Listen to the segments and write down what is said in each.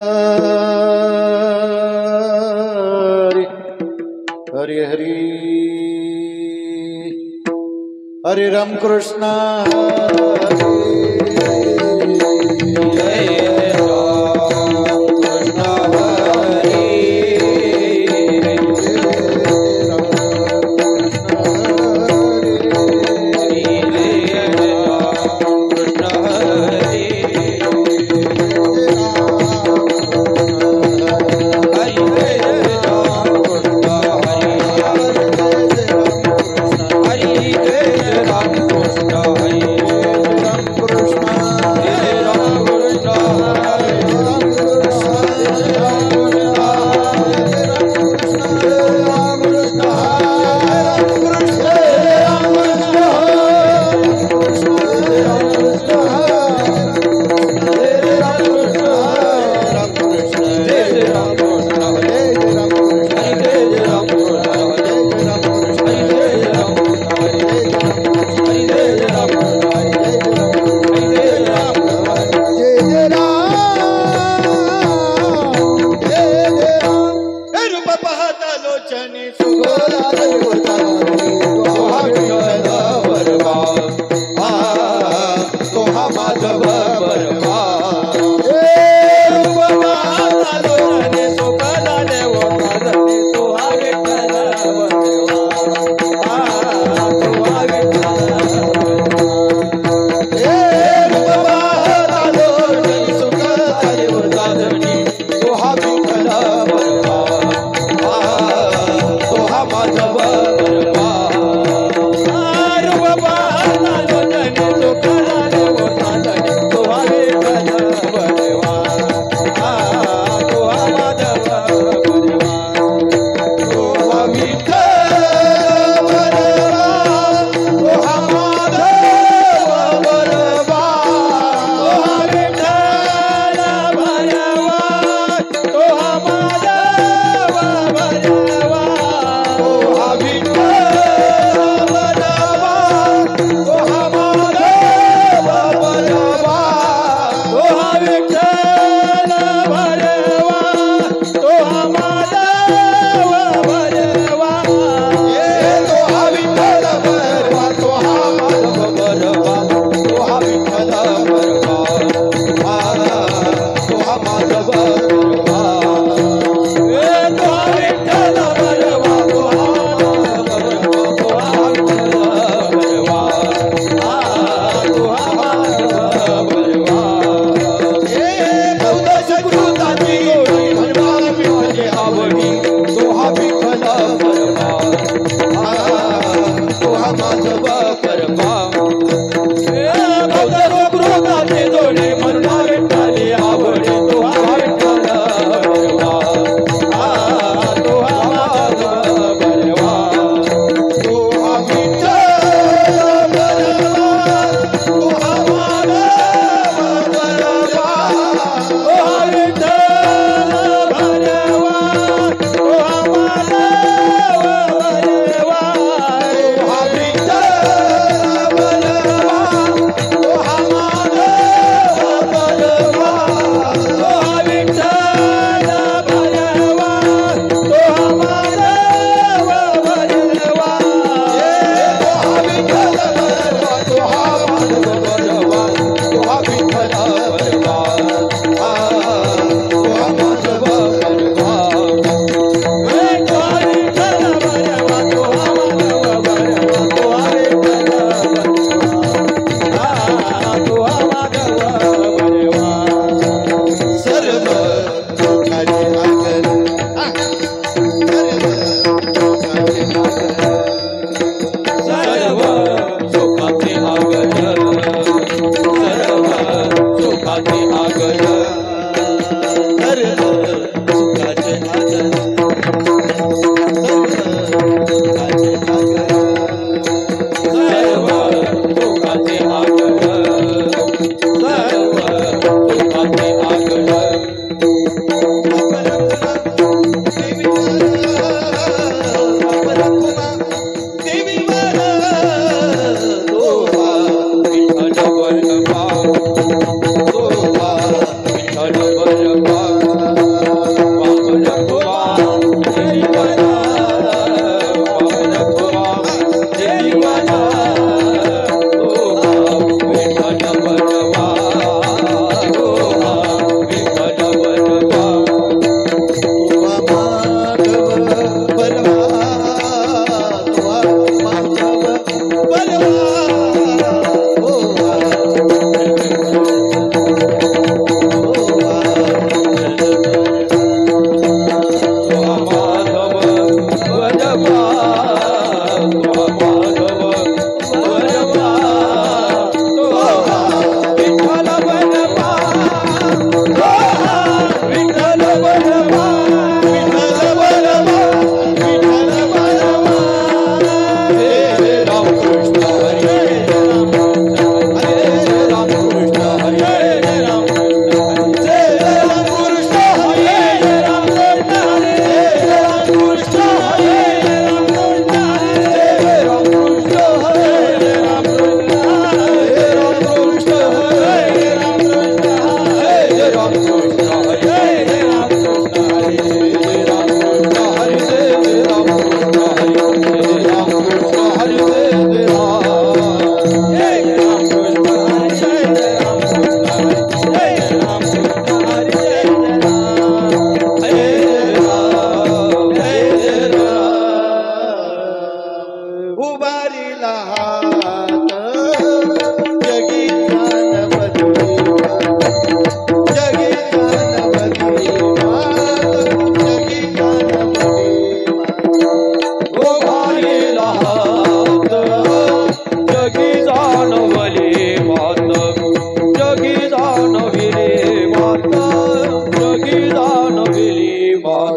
हरे हरे हरे हरे राम कृष्ण हरे विठ्ठल बरपा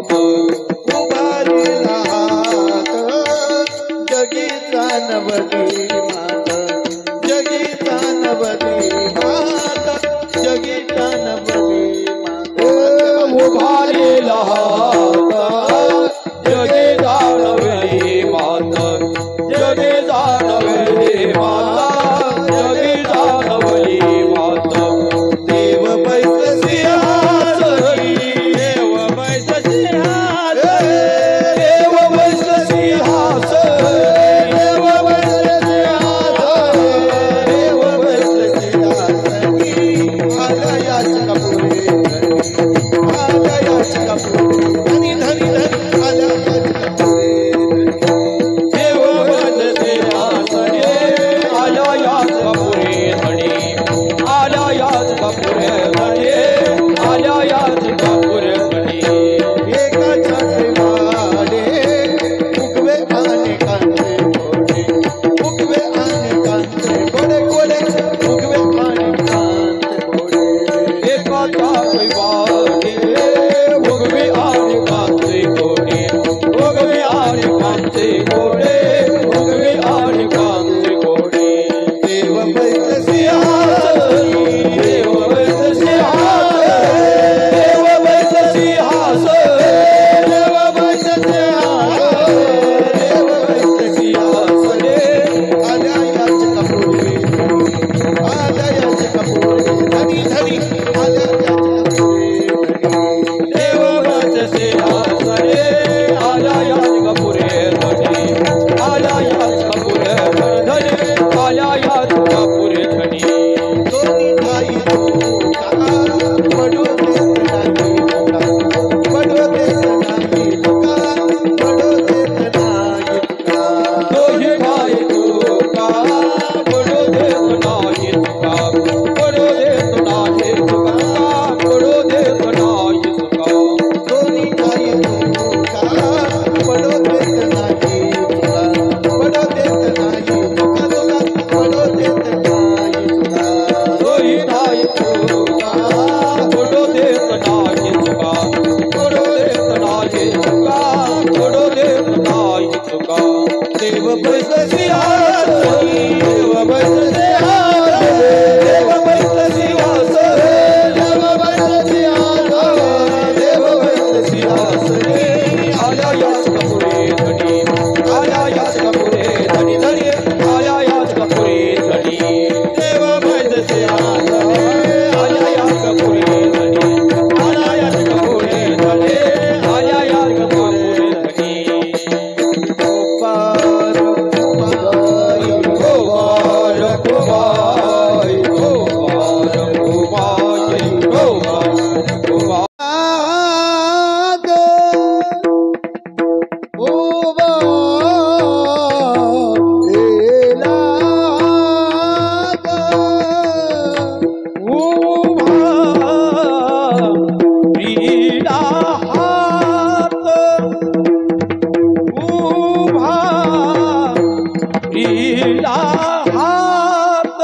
मात उभारीला हात जगीचा नवरी मात जगीचा नवरी मात जगीचा नवरी मात उभारीला हात जगे जानवली मात जगे जानवली माता जगे जानवली मात देव बैस सिंहासनी देव बैस सिंहासन देव बैस सिंहासन देव बैस सिंहासनी देव बैस सिंहासनी आलयाच कपुरे आलयाच कपुरे धनी धनी धनी आलयाच कपुरे देव बैस सिंहासन आला याच कपुरे धणी आला याच कपुरे धणी आला याच कपुरे धणी एका छाती वाडे उगवे आने कांते गोडे उगवे आने कांते गोडे गोडे उगवे आने कांते गोडे एका चाकरी वाटे उगवे आने कांते गोडे उगवे आने कांते गोडे उगवे आने कांते गोडे देव बैस सिंहासनी देव बैस सिंहासन देव बैस सिंहासन देव बैस सिंहासनी देव बैस सिंहासनी आलयाच कपुरे आलयाच कपुरे धनी धनी आलयाच कपुरे देव बैस सिंहासन आला याच कपुरे धणी आला याच कपुरे धणी आला याच कपुरे धणी दोन्ही ठाई तुका पडू देत नाही तुका पडू देत नाही तुका पडू देत नाही तुका दोन्ही ठाई तुका पडू देत नाही तुका पडू देत नाही तुका पडू देत नाही तुका दोन्ही ठाई तुका पडू देत नाही तुका पडू देत नाही तुका तुका पडू देत नाही तुका दोन्ही ठाई तुका पडू देत नाही तुका पडू देत नाही तुका पडू देत नाही तुका देव बैस सिंहासनी देव बैस सिंहासनी देव बैस सिंहासन देव बैस सिंहासनी देव बैस सिंहासनी आला याच कपुरे धणी आला याच कपुरे धणी धणी आला याच कपुरे धणी देव बैस सिंहासनी आला याच कपुरे धणी आला याच कपुरे धणी आला याच कपुरे धणी गोपाल कुमारी गोपाल कुमारी गोपाल कुमारी गोपाल कुमारी नाद उभा रेला उभा रीडा हात उभा रीडा हात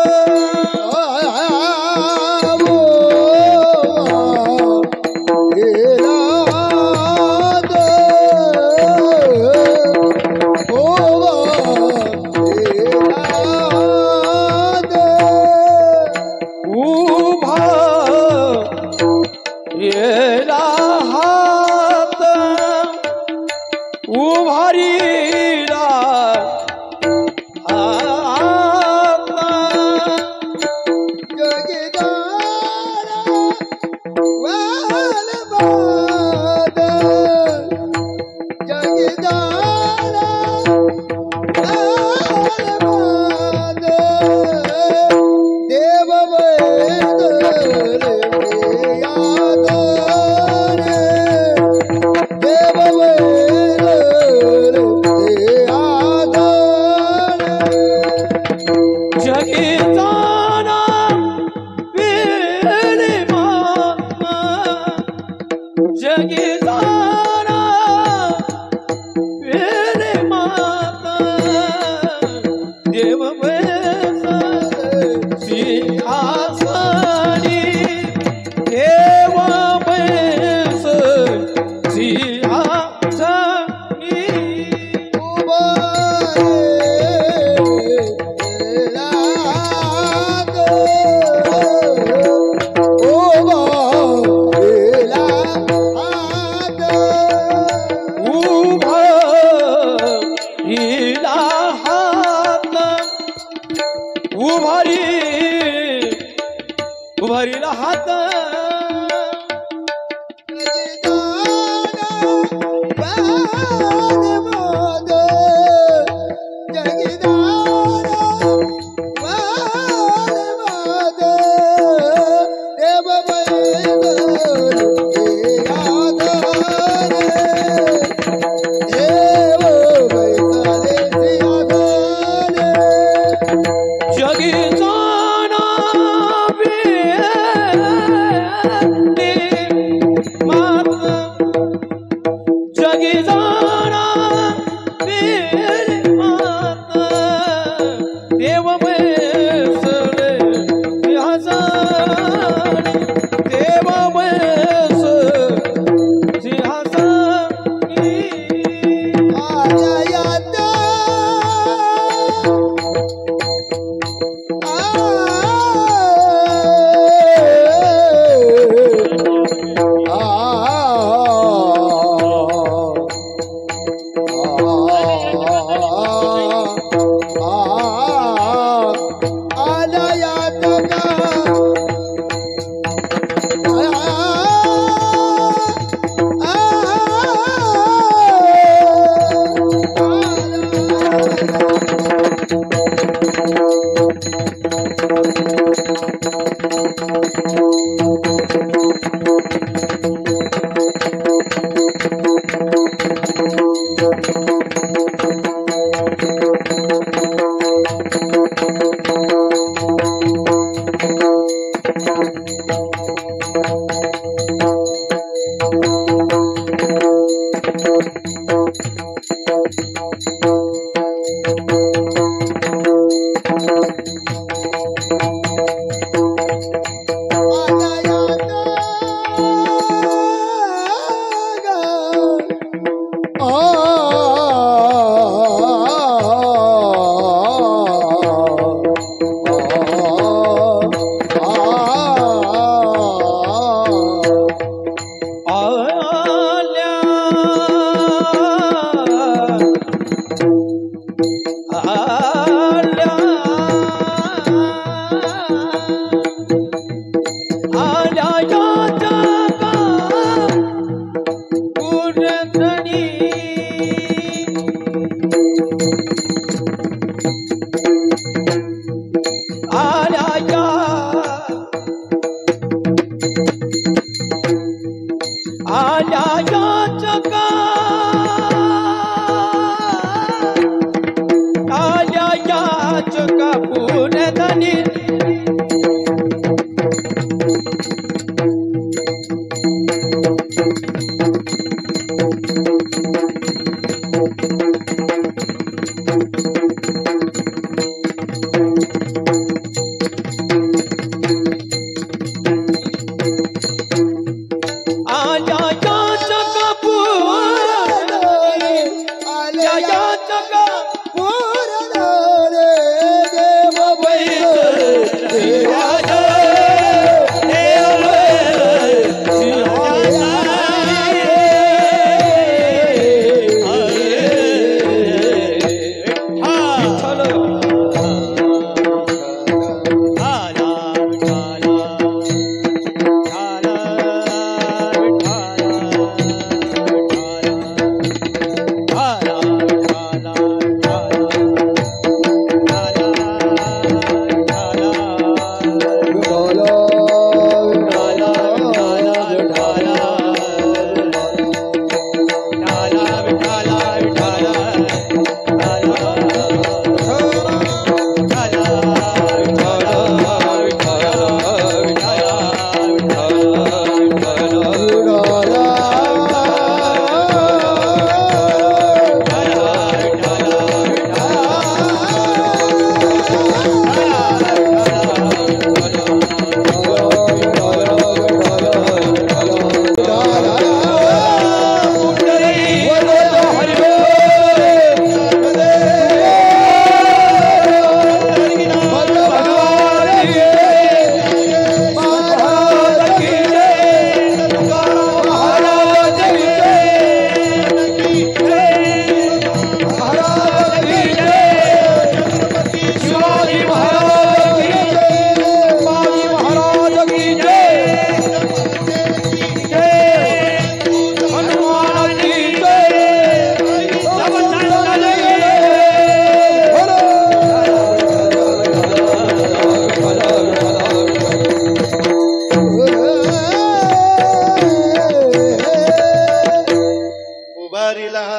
उभा येला हात उभारीला हात सिंहासनी देव बैस सिंहासनी भरील हात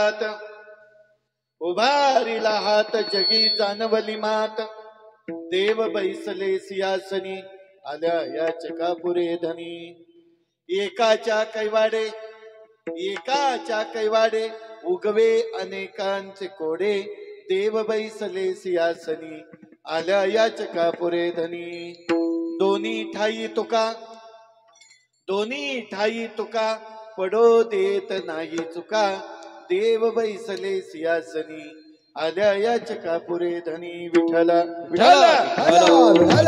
हात उभारिला हात जगी जाणवली मात देव बैसले सियासनी आल्या या चकापुरे धनी एकाच्या कैवाडे उगवे अनेकांचे कोडे देव बैसले सियासनी आल्या या चकापुरे धनी दोन्ही ठाई तुका पडो देत नाही चुका देव बैसले सियासनी आल्या या चकापुरे धनी विठ्ठला विठ्ठला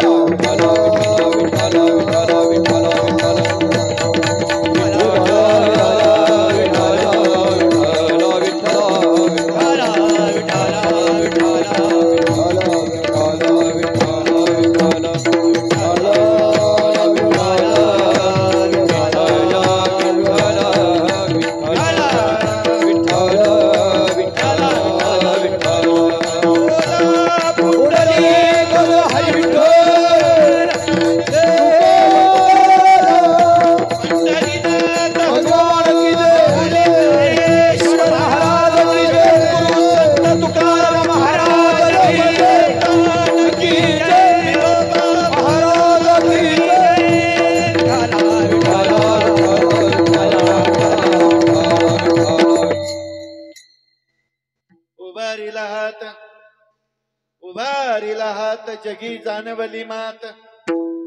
उभारिला हात जगी जाणवली मात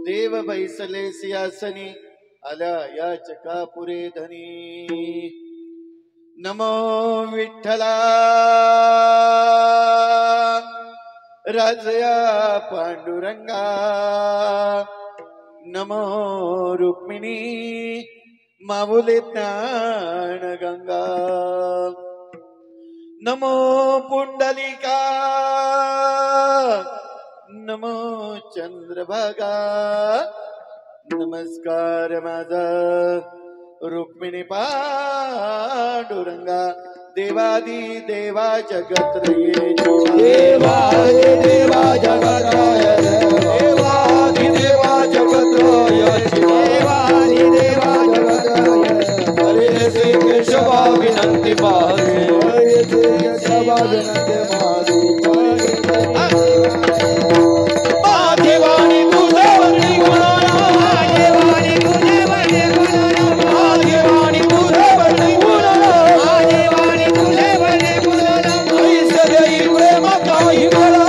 देव बैसले सियासनी आल्या या चकापुरे धनी नमो विठ्ठला राजया पांडुरंगा नमो रुक्मिणी माऊले ज्ञान गंगा नमो पुंडलिका नमो चंद्रभागा नमस्कार माझा रुक्मिणी पांडुरंगा देवादी देवा जगत्रये देवादी देवा जगत्रय देवादी देवा जगत्रय देवादी देवा जगत्रय हरे श्री केशवा विनंती मागे हरे श्री केशवा विनंती मागे देवानी तुझे वरणी गुणारा देवानी तुझे वरणी गुणारा देवानी तुझे वरणी गुणारा देवानी तुझे वरणी गुणारा ऐसे देई प्रेम काही कळा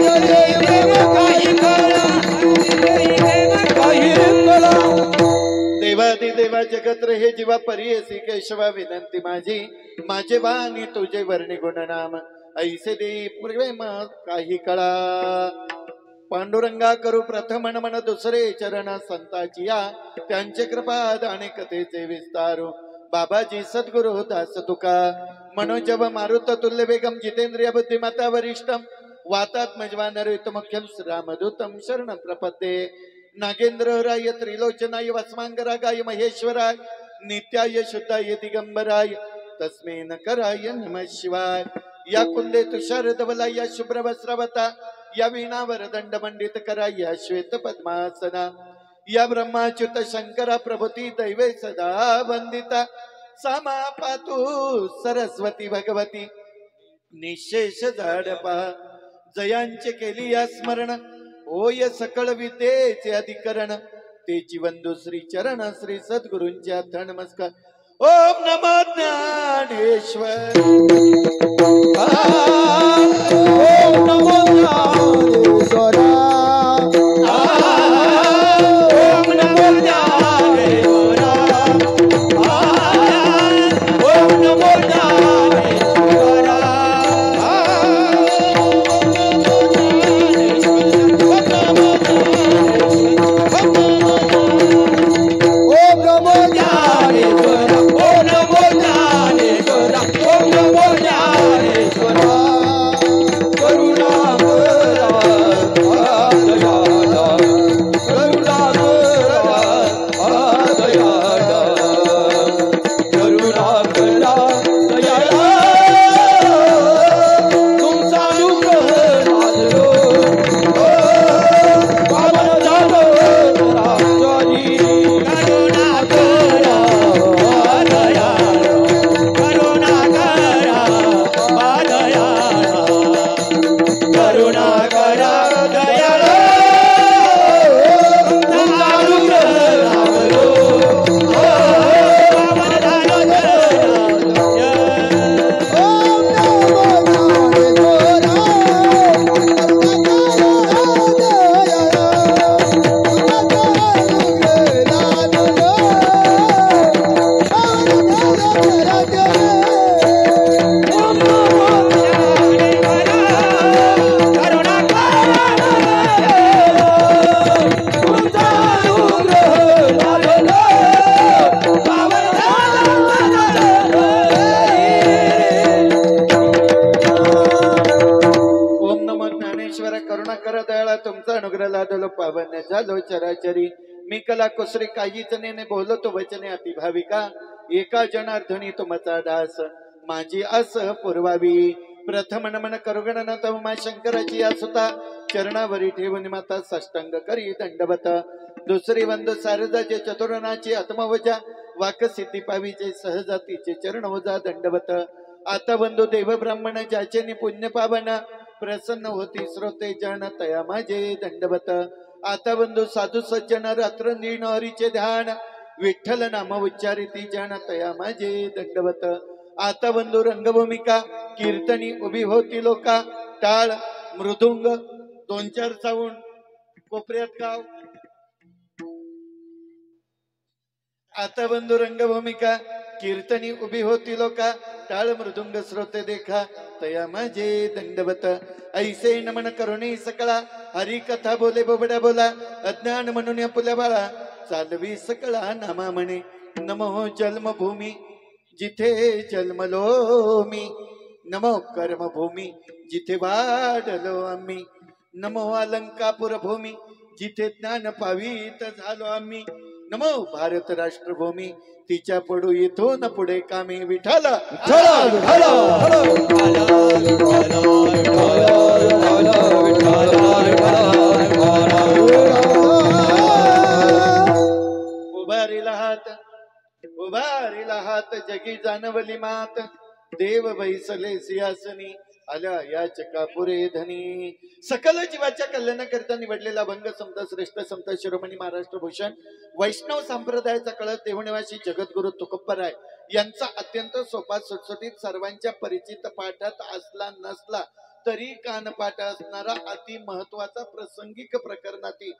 देई प्रेम काही कळा देई प्रेम काही कळा देवादी देवा जगत्र हे जीवा परियसी केशवा विनंती माझे वाणी तुझे वर्णी गुणनाम ऐसे देई प्रेम काही कळा पांडुरंगा करू प्रथम मन दुसरे चरण संताची या त्यांचे कृपा दाने कथेचे विस्तारू बाबाजी सद्गुरु दास तुका मनोजव मारुत तुल्य वेगम जितेंद्रिय बुद्धिमता वरिष्ठम वातात्मजवान मुख्यम श्रीरामदूतम शरण प्रपद्ये नागेंद्र राय त्रिलोचनाय वस्मांगरागाय महेश्वराय नित्याय शुद्धाय दिगंबराय तस्मै नकराय नमः शिवाय या कुंदे तुषार धवला या शुभ्र वस्त्रवता या वीणावर दंड मंडित करा या श्वेत पद्मासना या ब्रह्माच्युत शंकरा प्रभुती दैवे सदा वंदिता सामा पातु सरस्वती भगवती निशेष झाडपा जयांचे केली या स्मरण होय सकळ विद्येचे अधिकरण ते जीवंदु श्री चरण श्री सद्गुरूंचे हात नमस्कार ओम नमो ज्ञानेश्वर ओम नमो ज्ञानेश्वर ओम नमो ज्ञानेश्वर ओम नमो ज्ञानेश्वर करुणा झालो चराचरी मी कला कुसरी काहीच नेने बोलतो वचने अतिभाविका एका जनार्दनी तुमचा दास माझी आस पुरवावी प्रथम नमन करुगणन तव शंकराची आसुता चरणावरी ठेवून माता साष्टांग करी दंडवत दुसरी वंद सारदाचे चतुरनाची आत्मवजा वाक सिद्धी पावीचे सहजातीचे चरण वजा दंडवत आता बंधू देव ब्राह्मण ज्याचे पुण्य पावन प्रसन्न होती श्रोते जन तया माझे दंडवत आता बंधू साधू सज्जन रात्र नीण हरीचे ध्यान विठ्ठल नाम उच्चारिती जन तया माझे दंडवत आता बंधू रंगभूमिका कीर्तनी उभी होती लोका टाळ मृदुंग 2-4 साऊंड कोपऱ्यात गाव आता बंधू रंगभूमिका कीर्तनी उभी होती लोका टाळ मृदुंग श्रोते देखा तया माझे दंडवत ऐसे नमन करुणी सकळा हरी कथा बोले बोबड्या बोला अज्ञान म्हणून पुल्या बाळा चालवी सकळा नामा म्हणे नमो जन्मभूमी जिथे जन्मलो मी नमो कर्मभूमी जिथे वाढलो आम्ही नमो अलंकापुर भूमी जिथे ज्ञान पावित झालो आम्ही नमो भारत राष्ट्रभूमी तिच्या पडू इथून पुढे कामी विठाला उभारिला हात जगी जानवली मात देव बैसले सिंहासनी आल्या या चकापुरे धनी सकल जीवाच्या कल्याणाकरिता निवडलेला भंग संत श्रेष्ठ संत शिरोमणी महाराष्ट्र भूषण वैष्णव संप्रदायाचा कळस देवनिवासी जगद्गुरु तुकोबराय यांचा अत्यंत सोपा सुटसुटीत सर्वांच्या परिचित पाठात असला नसला तरी कानपाठ असणारा अति महत्वाचा प्रासंगिक प्रकरणातील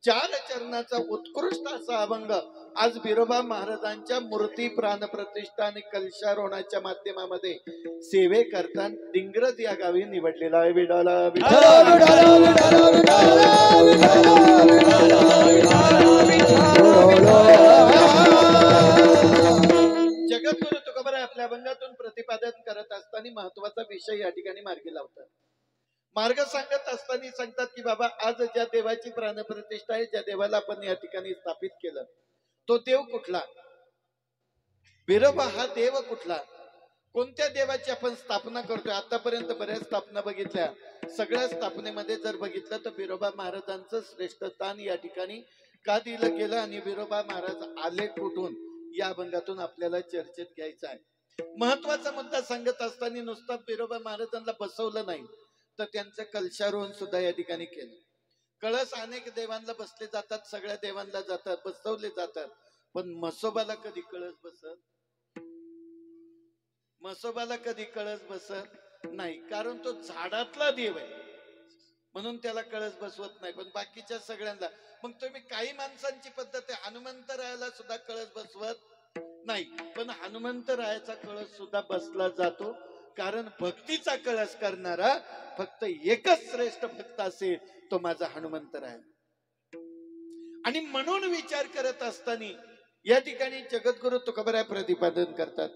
4 चरणाचा उत्कृष्ट असा अभंग आज बिरोबा महाराजांच्या मूर्ती प्राण प्रतिष्ठा आणि कलशारोहणाच्या माध्यमामध्ये सेवे करता डिंग्रज या गावी निवडलेला आहे विडाला जगद्गुरु तुकोबराय आपल्या अभंगातून प्रतिपादन करत असताना महत्वाचा विषय या ठिकाणी मार्गी लावतात मार्ग सांगत असताना सांगतात की बाबा आज ज्या देवाची प्राणप्रतिष्ठा आहे ज्या देवाला आपण या ठिकाणी स्थापित केलं तो देव कुठला बिरोबा हा देव कुठला कोणत्या देवाची आपण स्थापना करतोय आतापर्यंत बऱ्याच स्थापना बघितल्या सगळ्या स्थापनेमध्ये जर बघितलं तर बिरोबा महाराजांचं श्रेष्ठ स्थान या ठिकाणी का दिलं गेलं आणि बिरोबा महाराज आले कुठून या अभंगातून आपल्याला चर्चेत घ्यायचं आहे महत्वाचा मुद्दा सांगत असताना नुसता बिरोबा महाराजांना बसवलं नाही तर त्यांचं कलशारोहण सुद्धा या ठिकाणी केलं कळस अनेक देवांना बसले जातात सगळ्या देवांना जातात बसवले जातात पण म्हसोबाला कधी कळस बसत म्हसोबाला कधी कळस बसत नाही कारण तो झाडातला देव आहे म्हणून त्याला कळस बसवत नाही पण बाकीच्या सगळ्यांना मग तुम्ही काही माणसांची पद्धत आहे हनुमंतरायाला सुद्धा कळस बसवत नाही पण हनुमंतरायाचा कळस सुद्धा बसला जातो कारण भक्तीचा कळस करणारा फक्त एकच श्रेष्ठ भक्त असेल तो माझा हनुमंतराय आणि म्हणून विचार करत असताना या ठिकाणी जगद्गुरु तुकोबराय प्रतिपादन करतात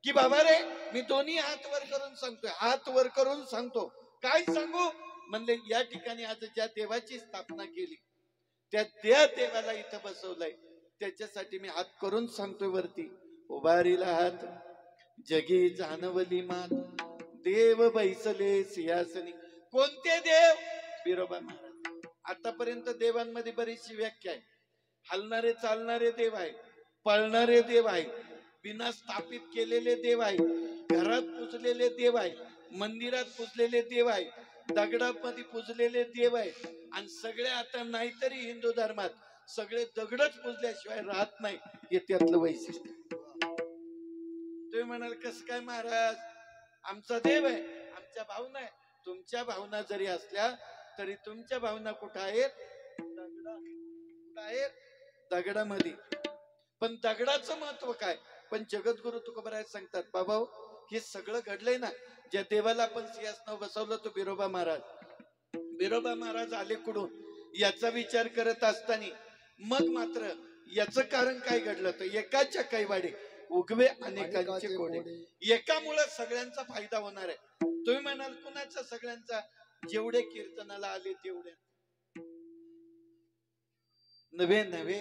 की बाबा रे मी दोन्ही हात वर करून सांगतोय हात वर करून सांगतो काय सांगू म्हणले या ठिकाणी आज ज्या देवाची स्थापना केली त्या देवाला इथं बसवलंय त्याच्यासाठी मी हात करून सांगतोय वरती उभारीला हात जगी जानवली मात देव बैसले सिंहासनी कोणते देव बिरोबा महाराज आतापर्यंत देवांमध्ये बरीचशी व्याख्या आहे हलणारे चालणारे देव आहे पळणारे देव आहे बिना स्थापित केलेले देव आहे घरात पुजलेले देव आहे मंदिरात पुजलेले देव आहे दगडामध्ये पुजलेले देव आहे आणि सगळे आता नाहीतरी हिंदू धर्मात सगळे दगडच पुजल्याशिवाय राहत नाही हे त्यातलं वैशिष्ट्य तुम्ही म्हणाल कसं काय महाराज आमचा देव आहे आमच्या भावना आहे तुमच्या भावना जरी असल्या तरी तुमच्या भावना कुठं आहेत दगडामध्ये पण दगडाचं महत्व काय पण जगद्गुरु तुकोबराय सांगतात बाबा हे सगळं घडलंय ना ज्या देवाला आपण सिंहासनावर बसवलं तो बिरोबा महाराज आले कुठून याचा विचार करत असताना मग मात्र याचं कारण काय घडलं तर एकाच्या कैवाडे उगवे अनेकांचे कोडे एकामुळे सगळ्यांचा फायदा होणार आहे तुम्ही म्हणाल कुणाचा सगळ्यांचा जेवढे कीर्तनाला आले तेवढे नव्हे नव्हे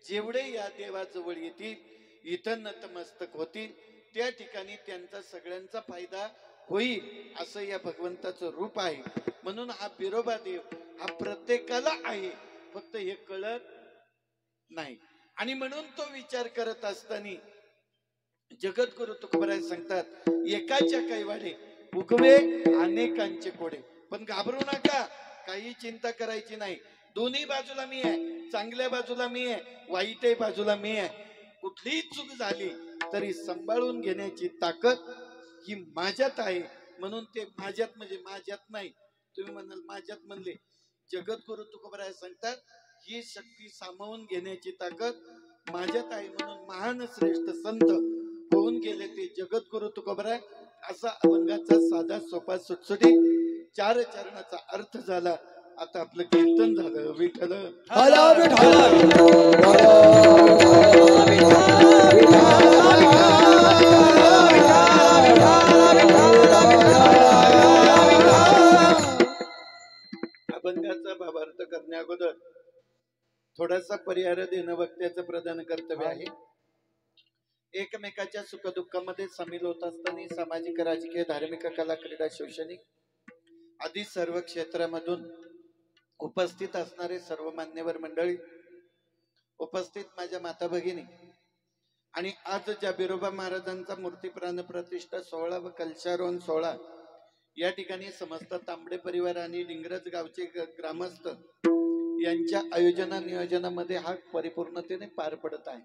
जेवढे या देवाजवळ येतील इथं नतमस्तक होतील त्या ठिकाणी त्यांचा सगळ्यांचा फायदा होईल असं या भगवंताचं रूप आहे. म्हणून हा बिरोबा देव हा प्रत्येकाला आहे, फक्त हे कळत नाही. आणि म्हणून तो विचार करत असताना जगद्गुरु तुकोबराय सांगतात एकाच्या कैवाडे उगवे अनेकांचे कोडे. पण घाबरू नका, काही चिंता करायची नाही. दोन्ही बाजूला मी आहे, चांगल्या बाजूला मी आहे, वाईटही बाजूला मी आहे. कुठलीही चूक झाली तरी सांभाळून घेण्याची ताकद ही माझ्यात आहे. म्हणून ते माझ्यात म्हणजे माझ्यात नाही, तुम्ही म्हणाल माझ्यात म्हणले, जगद्गुरु तुकोबराय सांगतात ही शक्ती सामावून घेण्याची ताकद माझ्यात आहे. म्हणून महान श्रेष्ठ संत होऊन गेले ते जगद्गुरु तुकोबराय. असा अभंगाचा साधा सोपा सुटसुटीत 4 चरणाचा अर्थ झाला. आता आपलं कीर्तन झालं. विठ्ठल अभंगाचा भावार्थ करण्या अगोदर थोडासा परिहार देणं वक्त्याचं प्रधान कर्तव्य आहे. एकमेकाच्या सुखदुःखामध्ये सामील होत असताना सामाजिक, राजकीय, धार्मिक, कला, क्रीडा, शैक्षणिक आदी सर्व क्षेत्रामधून उपस्थित असणारे सर्व मान्यवर मंडळी, उपस्थित माझ्या माता भगिनी, आणि आज ज्या बिरोबा महाराजांचा मूर्ती प्राण प्रतिष्ठा सोहळा व कलशारोहण सोहळा या ठिकाणी समस्त तांबडे परिवार आणि डिंगरज गावचे ग्रामस्थ यांच्या आयोजना नियोजनामध्ये हा परिपूर्णतेने पार पडत आहे.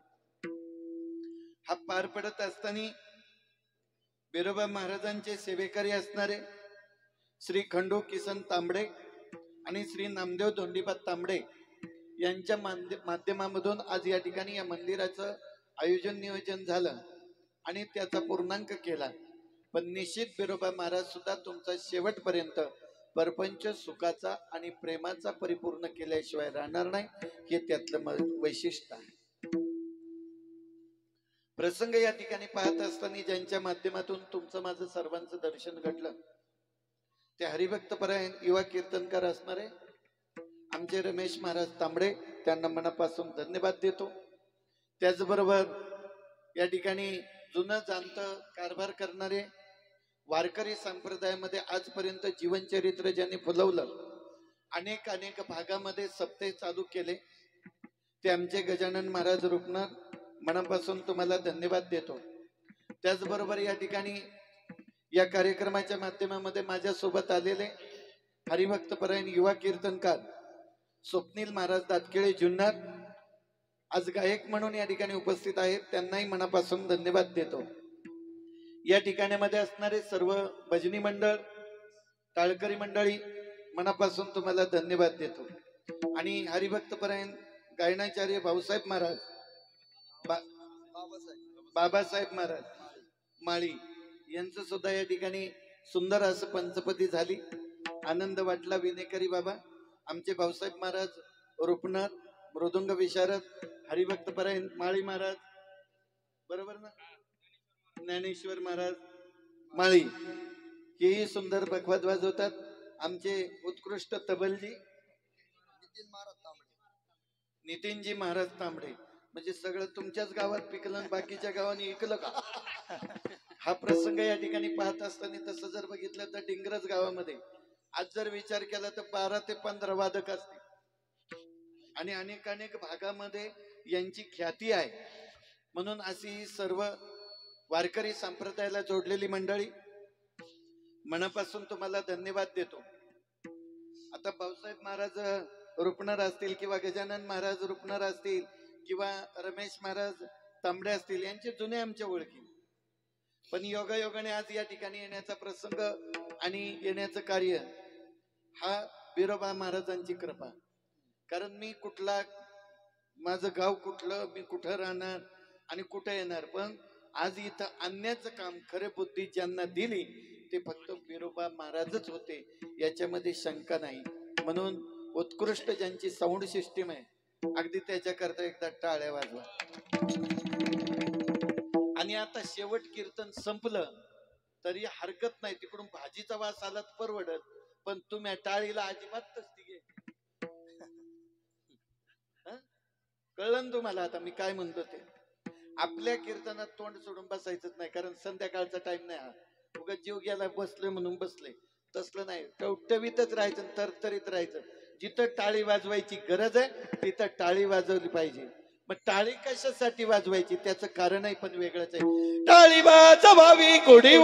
हा पार पडत असताना बिरोबा महाराजांचे सेवेकरी असणारे श्री खंडू किसन तांबडे आणि श्री नामदेव धोंडीबा तांबडे यांच्या माध्यमामधून आज या ठिकाणी या मंदिराचं आयोजन नियोजन झालं आणि त्याचा पूर्णांक केला. पण निश्चित बिरोबा महाराज सुद्धा तुमचा शेवटपर्यंत परपंच सुखाचा आणि प्रेमाचा परिपूर्ण केल्याशिवाय राहणार नाही, हे त्यातलं वैशिष्ट्य आहे. प्रसंग या ठिकाणी पाहत असताना ज्यांच्या माध्यमातून तुमचं माझं सर्वांचं दर्शन घडलं ते हरिभक्तपरायण युवा कीर्तनकार असणारे आमचे रमेश महाराज तांबडे, त्यांना मनापासून धन्यवाद देतो. त्याचबरोबर या ठिकाणी जुनं जाणतं कारभार करणारे वारकरी संप्रदायामध्ये आजपर्यंत जीवनचरित्र ज्यांनी फुलवलं, अनेक अनेक भागामध्ये सप्ते चालू केले, ते आमचे गजानन महाराज रुपनार, मनापासून तुम्हाला धन्यवाद देतो. त्याचबरोबर या ठिकाणी या कार्यक्रमाच्या माध्यमामध्ये माझ्या सोबत आलेले हरिभक्तपरायण युवा कीर्तनकार स्वप्नील महाराज दातकेळे जुन्नर आज गायक म्हणून या ठिकाणी उपस्थित आहेत, त्यांनाही मनापासून धन्यवाद देतो. या ठिकाणामध्ये असणारे सर्व भजनी मंडळ, टाळकरी मंडळी, मनापासून तुम्हाला धन्यवाद देतो. आणि हरिभक्तपरायण गायनाचार्य भाऊसाहेब महाराज, बाबासाहेब महाराज माळी यांचं सुद्धा या ठिकाणी सुंदर असं पंचपदी झाली. आनंद वाटला. विनेकरी बाबा आमचे भाऊसाहेब महाराज रुपनर, मृदुंग विशारद, हरिभक्तपरायण माळी महाराज, बरोबर ना, ज्ञानेश्वर महाराज माळी, हेही सुंदर भगवत वाजवतात. आमचे उत्कृष्ट तबलजी नितीनजी महाराज तांबडे, म्हणजे सगळं तुमच्याच गावात पिकलं आणि बाकीच्या गावांनी ऐकलं का? हा प्रसंग या ठिकाणी पाहत असताना तसं जर बघितलं तर डिंगरज गावामध्ये आज जर विचार केला तर 12 ते 15 वादक असतील आणि अनेक अनेक भागामध्ये यांची ख्याती आहे. म्हणून अशी सर्व वारकरी संप्रदायाला जोडलेली मंडळी, मनापासून तुम्हाला धन्यवाद देतो. आता भाऊसाहेब महाराज रुपनर असतील किंवा गजानन महाराज रुपनर असतील किंवा रमेश महाराज तांबडे असतील, यांचे जुने आमच्या ओळखी, पण योगायोगाने आज या ठिकाणी येण्याचा प्रसंग आणि येण्याचं कार्य हा बिरोबा महाराजांची कृपा. कारण मी कुठला, माझं गाव कुठलं, मी कुठं राहणार आणि कुठं येणार, पण आज इथं आणण्याचं काम खरे बुद्धी ज्यांना दिली ते फक्त बिरोबा महाराजच होते, याच्यामध्ये शंका नाही. म्हणून उत्कृष्ट ज्यांची साऊंड सिस्टीम आहे, अगदी त्याच्याकरता एकदा टाळ्या वाजवा. आणि आता शेवट कीर्तन संपलं तरी हरकत नाही, तिकडून भाजीचा वास आला तर परवडत, पण तुम्ही टाळीला अजिबात तसती घे. कळलं ना तुम्हाला आता मी काय म्हणतो ते? आपल्या कीर्तनात तोंड सोडून बसायचंच नाही, कारण संध्याकाळचा टाइम नाही हा. उगाच जीव गेला बसलोय म्हणून बसले, तसलं नाही. टवटवीतच राहायचं, तरतरीत राहायचं. जिथं टाळी वाजवायची गरज आहे तिथं टाळी वाजवली पाहिजे. मग टाळी कशासाठी वाजवायची त्याचं कारणही पण वेगळंच आहे. टाळी वाजवावी गुढी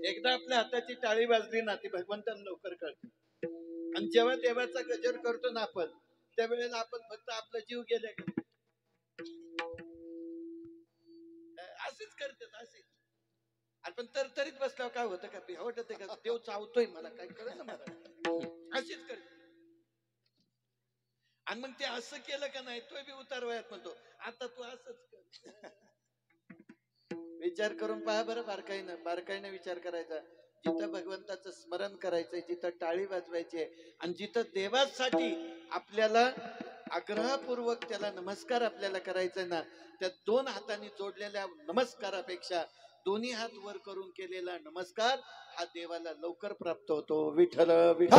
एकदा आपल्या हाताची टाळी वाजली ना ती भगवंताला लवकर कळते. आणि जेव्हा देवाचा गजर करतो ना आपण, त्यावेळेला आपण फक्त आपला जीव गेले असेच करतात असेच. आपण तरतरीत बसल्यावर काय होतं का? वाटत का देव चावतोय मला, काय कळलं ना मला. असेच करते. आणि मग ते असं केलं का नाही, तो बी उतार वयात म्हणतो आता तू असंच कर. विचार करून पहा बरं, बारकाईनं विचार करायचा. जिथं भगवंताचं स्मरण करायचंय, जिथं टाळी वाजवायची आहे, आणि जिथं देवासाठी आपल्याला आग्रहपूर्वक त्याला नमस्कार आपल्याला करायचंय ना, त्या दोन हातांनी जोडलेल्या नमस्कारापेक्षा दोन्ही हात वर करून केलेला नमस्कार हा देवाला लवकर प्राप्त होतो. विठ्ठल विठ्ठल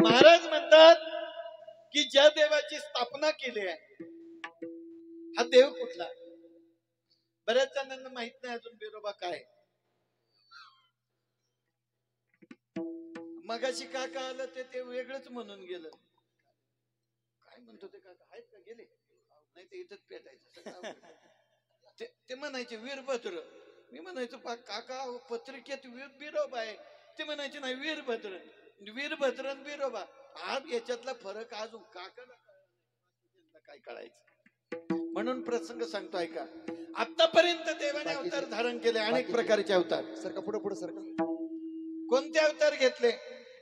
महाराज म्हणतात की ज्या देवाची स्थापना केली आहे हा देव कुठला? बऱ्याच जणांना माहित नाही अजून बिरोबा काय. मगाशी काका आलं ते वेगळंच म्हणून गेलं. काय म्हणतो ते काका? आहेत का? गेले नाही ते इथंच पेटायचं. ते म्हणायचे वीरभद्र. मी म्हणायचो काका पत्रिकेत बिरोबा आहे. ते म्हणायचे नाही वीरभद्र. वीरभद्र बिरोबा हा याच्यातला फरक अजून काकाला काय कळायचं. म्हणून प्रसंग सांगतो ऐका. आतापर्यंत देवाने अवतार धारण केले, अनेक प्रकारचे अवतार. सरका पुढे सरका. कोणते अवतार घेतले?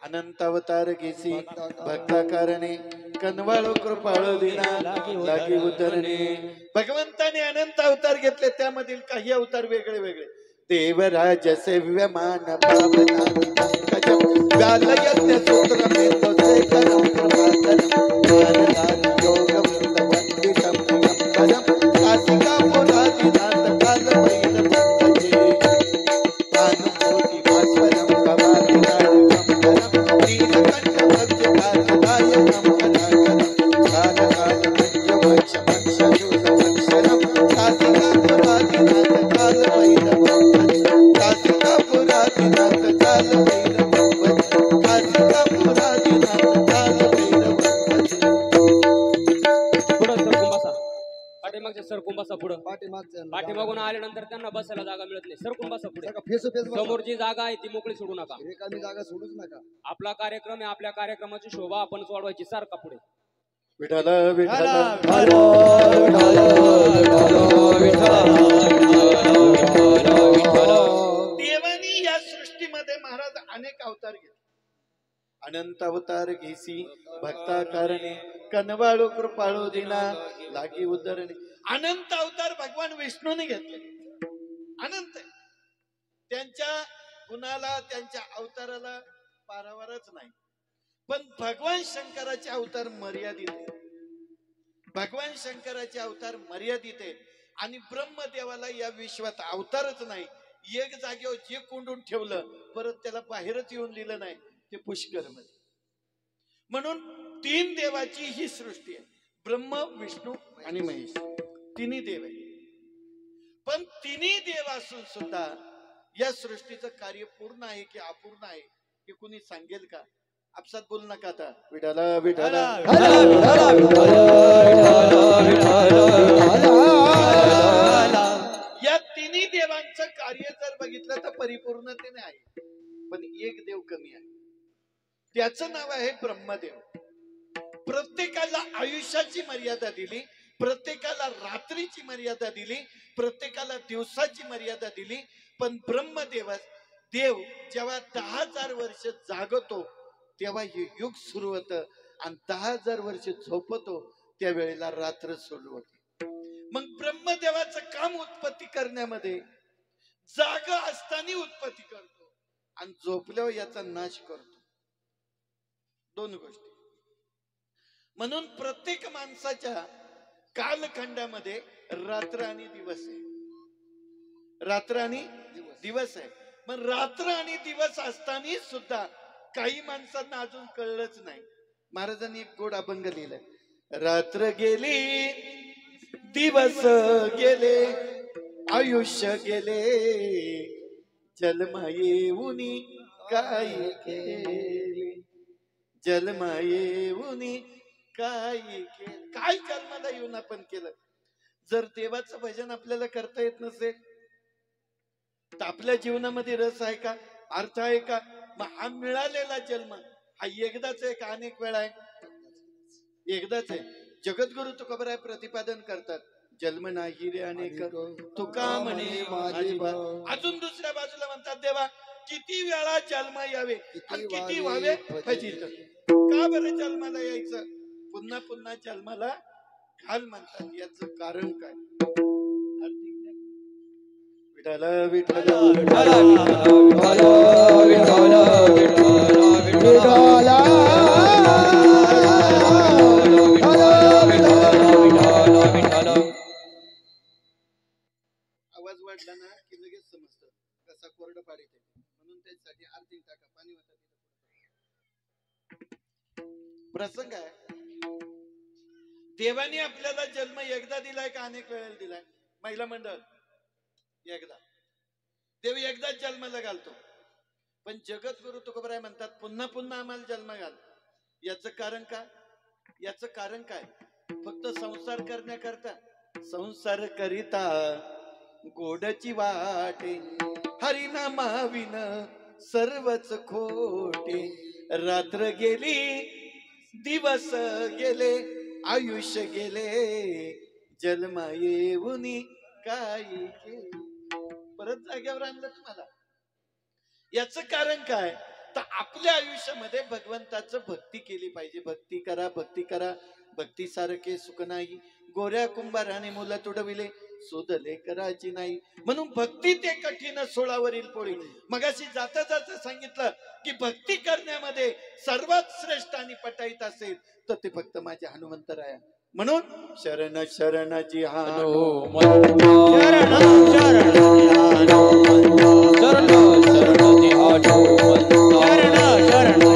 अनंत अवतार घेसी भक्ता कारणे, कनवाळो कृपाळो दिना लागी उतरणे. भगवंताने अनंत अवतार घेतले, त्यामधील काही अवतार वेगळे वेगळे. देवराज सेव्यमान पावना पंकजम व्यालयज्ञ सूत्रमेतो सेकरम कृपातरम योगवृंद वंदितम दिगंबरम काशिका पुरादिनाथ कालभैरवं भजे. भानुकोटि भास्वरं भवादिनाथं नीलकण्ठ भक्तकालदायकं कथाकरं कालकालमञ्जुमक्षमक्षयूतमक्षरं काशिका पुरादिनाथ कालभैरवं भजे. काशिका पुरादिनाथ कालभैरवं भजे. काशिका पुरादिनाथ कालभैरवं भजे. पाठीमागच्या सरकून बसा पुढं. पाठीमागून आल्यानंतर त्यांना बसायला जागा मिळत नाही. सरकून बसा पुढे. समोर जी जागा आहे ती मोकळी सोडू नका. जागा सोडूच नका. आपला कार्यक्रम आहे, आपल्या कार्यक्रमाची शोभा आपण वाढवायची. सारखा पुढे. विठ्ठल विठ्ठल देवानी या सृष्टीमध्ये महाराज अनेक अवतार घेतले. अनंत अवतार घेसी भक्ता कारणे, कनवाळो कृपाळो दिना लागी उदरणे. अनंत अवतार भगवान विष्णूने घेतले. अनंत त्यांच्या गुणाला, त्यांच्या अवताराला पारावारच नाही. पण भगवान शंकराचे अवतार मर्यादित आहे. भगवान शंकराचे अवतार मर्यादित आहे. आणि ब्रह्मदेवाला या विश्वात अवतारच नाही. एक जागेवर जे कोंडून ठेवलं परत त्याला बाहेरच येऊन दिलं नाही, ते पुष्कर मध्ये. म्हणून तीन देवाची ही सृष्टी आहे. ब्रह्म विष्णू आणि महेश तिन्ही देव आहे. पण तिन्ही देव असून सुद्धा या सृष्टीचं कार्य पूर्ण आहे की अपूर्ण आहे हे कुणी सांगेल का? आपसात बोल नका आता. विठ्ठल विठ्ठल या तिन्ही देवांचं कार्य जर बघितलं तर परिपूर्णतेने आहे. पण एक देव कमी आहे, त्याचं नाव आहे ब्रह्मदेव. प्रत्येकाला आयुष्याची मर्यादा दिली, प्रत्येकाला रात्रीची मर्यादा दिली, प्रत्येकाला दिवसाची मर्यादा दिली. पण ब्रह्मदेव देव जेव्हा 10,000 वर्ष जागतो तेव्हा हे युग सुरू होतं, आणि 10,000 वर्ष झोपतो त्यावेळेला रात्र सुरू होते. मग ब्रह्मदेवाचं काम उत्पत्ती करण्यामध्ये जागा असताना उत्पत्ती करतो आणि झोपल्यावर याचा नाश करतो. दोन गोष्टी. म्हणून प्रत्येक माणसाच्या कालखंडामध्ये रात्र आणि दिवस आहे. रात्र आणि दिवस आहे. मग रात्र आणि दिवस असताना सुद्धा काही माणसांना अजून कळलंच नाही. महाराजांनी एक गोड अभंग लिहिलाय. रात्र गेली दिवस गेले आयुष्य गेले जन्म येऊन काय केले. जन्म येऊन काय केले. काय जन्माला येऊन आपण केलं. जर देवाचं भजन आपल्याला करता येत नसेल तर आपल्या जीवनामध्ये रस आहे का, अर्थ आहे का? मग हा मिळालेला जन्म हा एकदाच आहे का अनेक वेळा आहे? एकदाच आहे. जगद्गुरु तुकोबराय प्रतिपादन करतात, जन्म नाही रे अनेक तुका म्हणे माझी. अजून दुसऱ्या बाजूला म्हणतात, देवा किती वेळा जन्म यावे आणि किती व्हावे फजित. का बरं जन्माला यायचं, पुन्हा पुन्हा जन्माला घाल म्हणतात. याचं कारण काय? विठ्ठल विठ्ठल विठ्ठल आवाज वाढला ना की लगेच समजतं कसा कोरडं पाडीत आहे. म्हणून त्यासाठी आरती टाका, पाणी वाटा. प्रसंग आहे. देवाने आपल्याला जन्म एकदा दिलाय का अनेक वेळेला दिलाय? महिला मंडळ एकदा. देव एकदाच जन्माला घालतो. पण जगद्गुरु तुकोबराय म्हणतात पुन्हा पुन्हा आम्हाला जन्म घाल. याचं कारण काय? याचं कारण काय? फक्त संसार करण्याकरता. संसार करिता गोडची वाटे हरिनामाविन सर्वच खोटे. रात्र गेली दिवस गेले आयुष्य गेले जन्म येऊन काय केले. परत जाग्यावर आणलं तुम्हाला. याचं कारण काय? तर आपल्या आयुष्यामध्ये भगवंताचं भक्ती केली पाहिजे. भक्ती करा, भक्ती करा. भक्ती सारखे सुख नाही. गोऱ्या कुंभाराने मुलं तुडविले शोधले करायची नाही. म्हणून भक्ती ते कठीण सोळावरील पोळी. मगाशी जाता जाता सांगितलं की भक्ती करण्यामध्ये सर्वात श्रेष्ठ आणि पटाईत असेल तर ते फक्त माझे हनुमंतराया. म्हणून शरण शरणजी हनुमंत शरण शरण शरण शरणजी हनुमंत शरण शरण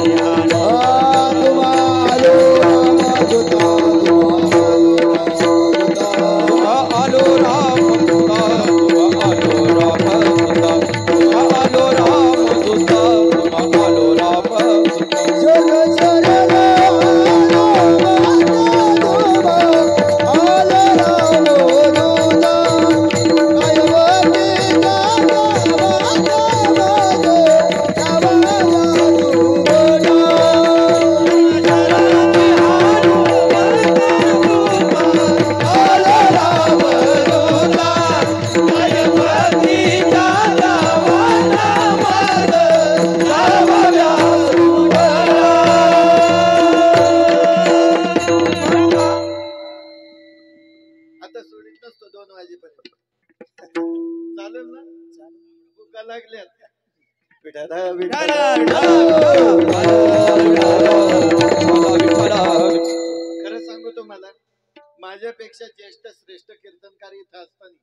माझ्यापेक्षा ज्येष्ठ श्रेष्ठ कीर्तनकार इथं असताना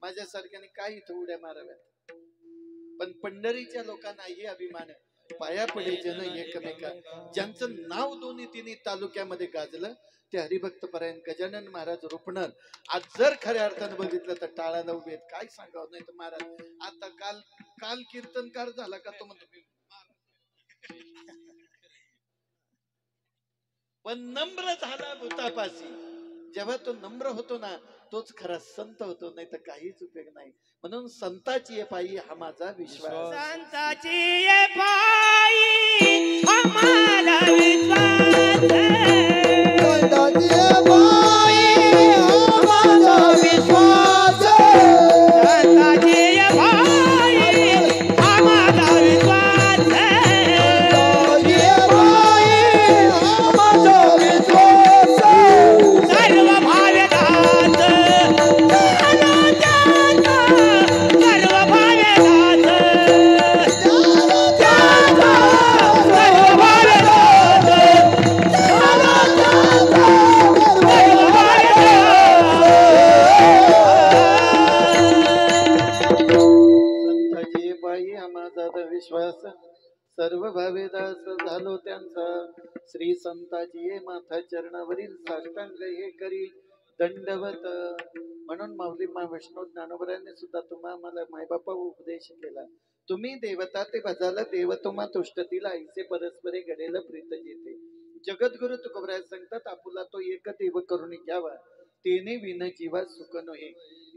माझ्यासारख्याने काही इथं उड्या माराव्यात. पण पंढरीच्या लोकांना ही अभिमान आहे. पाया पडे जन एकमेका. ज्यांचं नाव दोन्ही तिन्ही तालुक्यामध्ये गाजलं ते हरिभक्त परायण गजानन महाराज रुपणर. आज जर खऱ्या अर्थानं बघितलं तर टाळाला उभे आहेत. काय सांगावं. नाही तर महाराज आता काल कीर्तनकार झाला का तो म्हणतो पण नम्र झाला भूतापासी. जेव्हा तो नम्र होतो ना तोच खरा संत होतो. नाही तर काहीच उपयोग नाही. म्हणून संताची ये पायी हा माझा विश्वास. संताची ये पायी हा माझा विश्वास. संताची ये पायी हा माझा विश्वास. संताची ये पायी हा माझा विश्वास. संताची ये पायी हा माझा विश्वास. सर्व भावे दात सर्व भावे भावे दास झालो त्यांचा श्री संताची ये माथा चरणावरील साष्टांग हे करी दंडवत. म्हणून माऊली मा वैष्णव ज्ञानोबरांनी सुद्धा तुम्हा मला मायबापा उपदेश केला. तुम्ही देवता ते भजाला देव तुम्हा तुष्टतील ऐसे परस्परे घडेल प्रीत जेते. जगद्गुरु तुकोबराय सांगतात आपुला तो एक देव करून घ्यावा तेने विन जीवा सुख नोहे.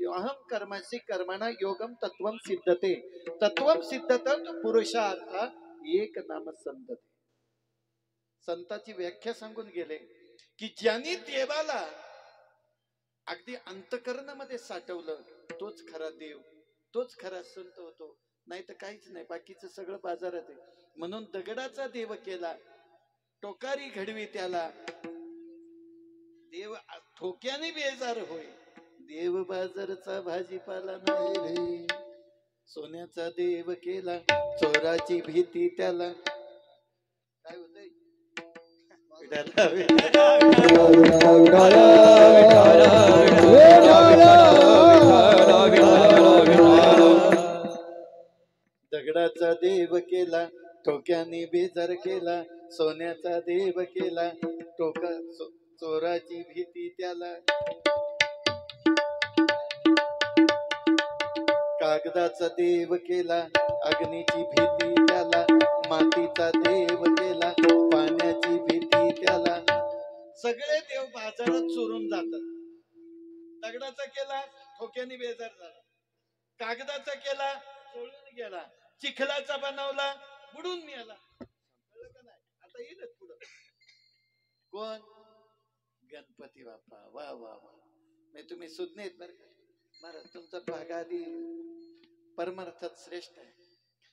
अहम कर्माशी कर्मणा योगम तत्वम सिद्धते तत्वम सिद्धत पुरुषार्थ एक नाम संतते. संताची व्याख्या सांगून गेले की ज्यांनी देवाला अगदी अंतकरणामध्ये साठवलं तोच खरा देव, तोच खरा संत होतो. नाही तर काहीच नाही, बाकीचं सगळं बाजारात आहे. म्हणून दगडाचा देव केला, टोकारी घडवी त्याला, देव ठोक्याने बेजार होय. देव बाजारचा भाजीपाला नाही रे. सोन्याचा देव केला, चोराची भीती त्याला. काय होतंय? दगडाचा देव केला, ठोक्याने बेजार केला. सोन्याचा देव केला, चोराची भीती त्याला. कागदाचा देव केला, अग्नीची भीती त्याला. मातीचा देव केला, पाण्याची भीती त्याला. सगळे देव बाजारात चोरून जातात. दगडाचा केला, ठोक्याने बेजार झाला. कागदाचा केला, चोळून गेला. चिखलाचा बनवला, बुडून गेला. आता येईल पुढं कोण? गणपती बाप्पा. वा वा वा. नाही तुम्ही सुज्ञ आहेत बरं का महाराज. तुमचा भाग आधी परमार्थात श्रेष्ठ आहे.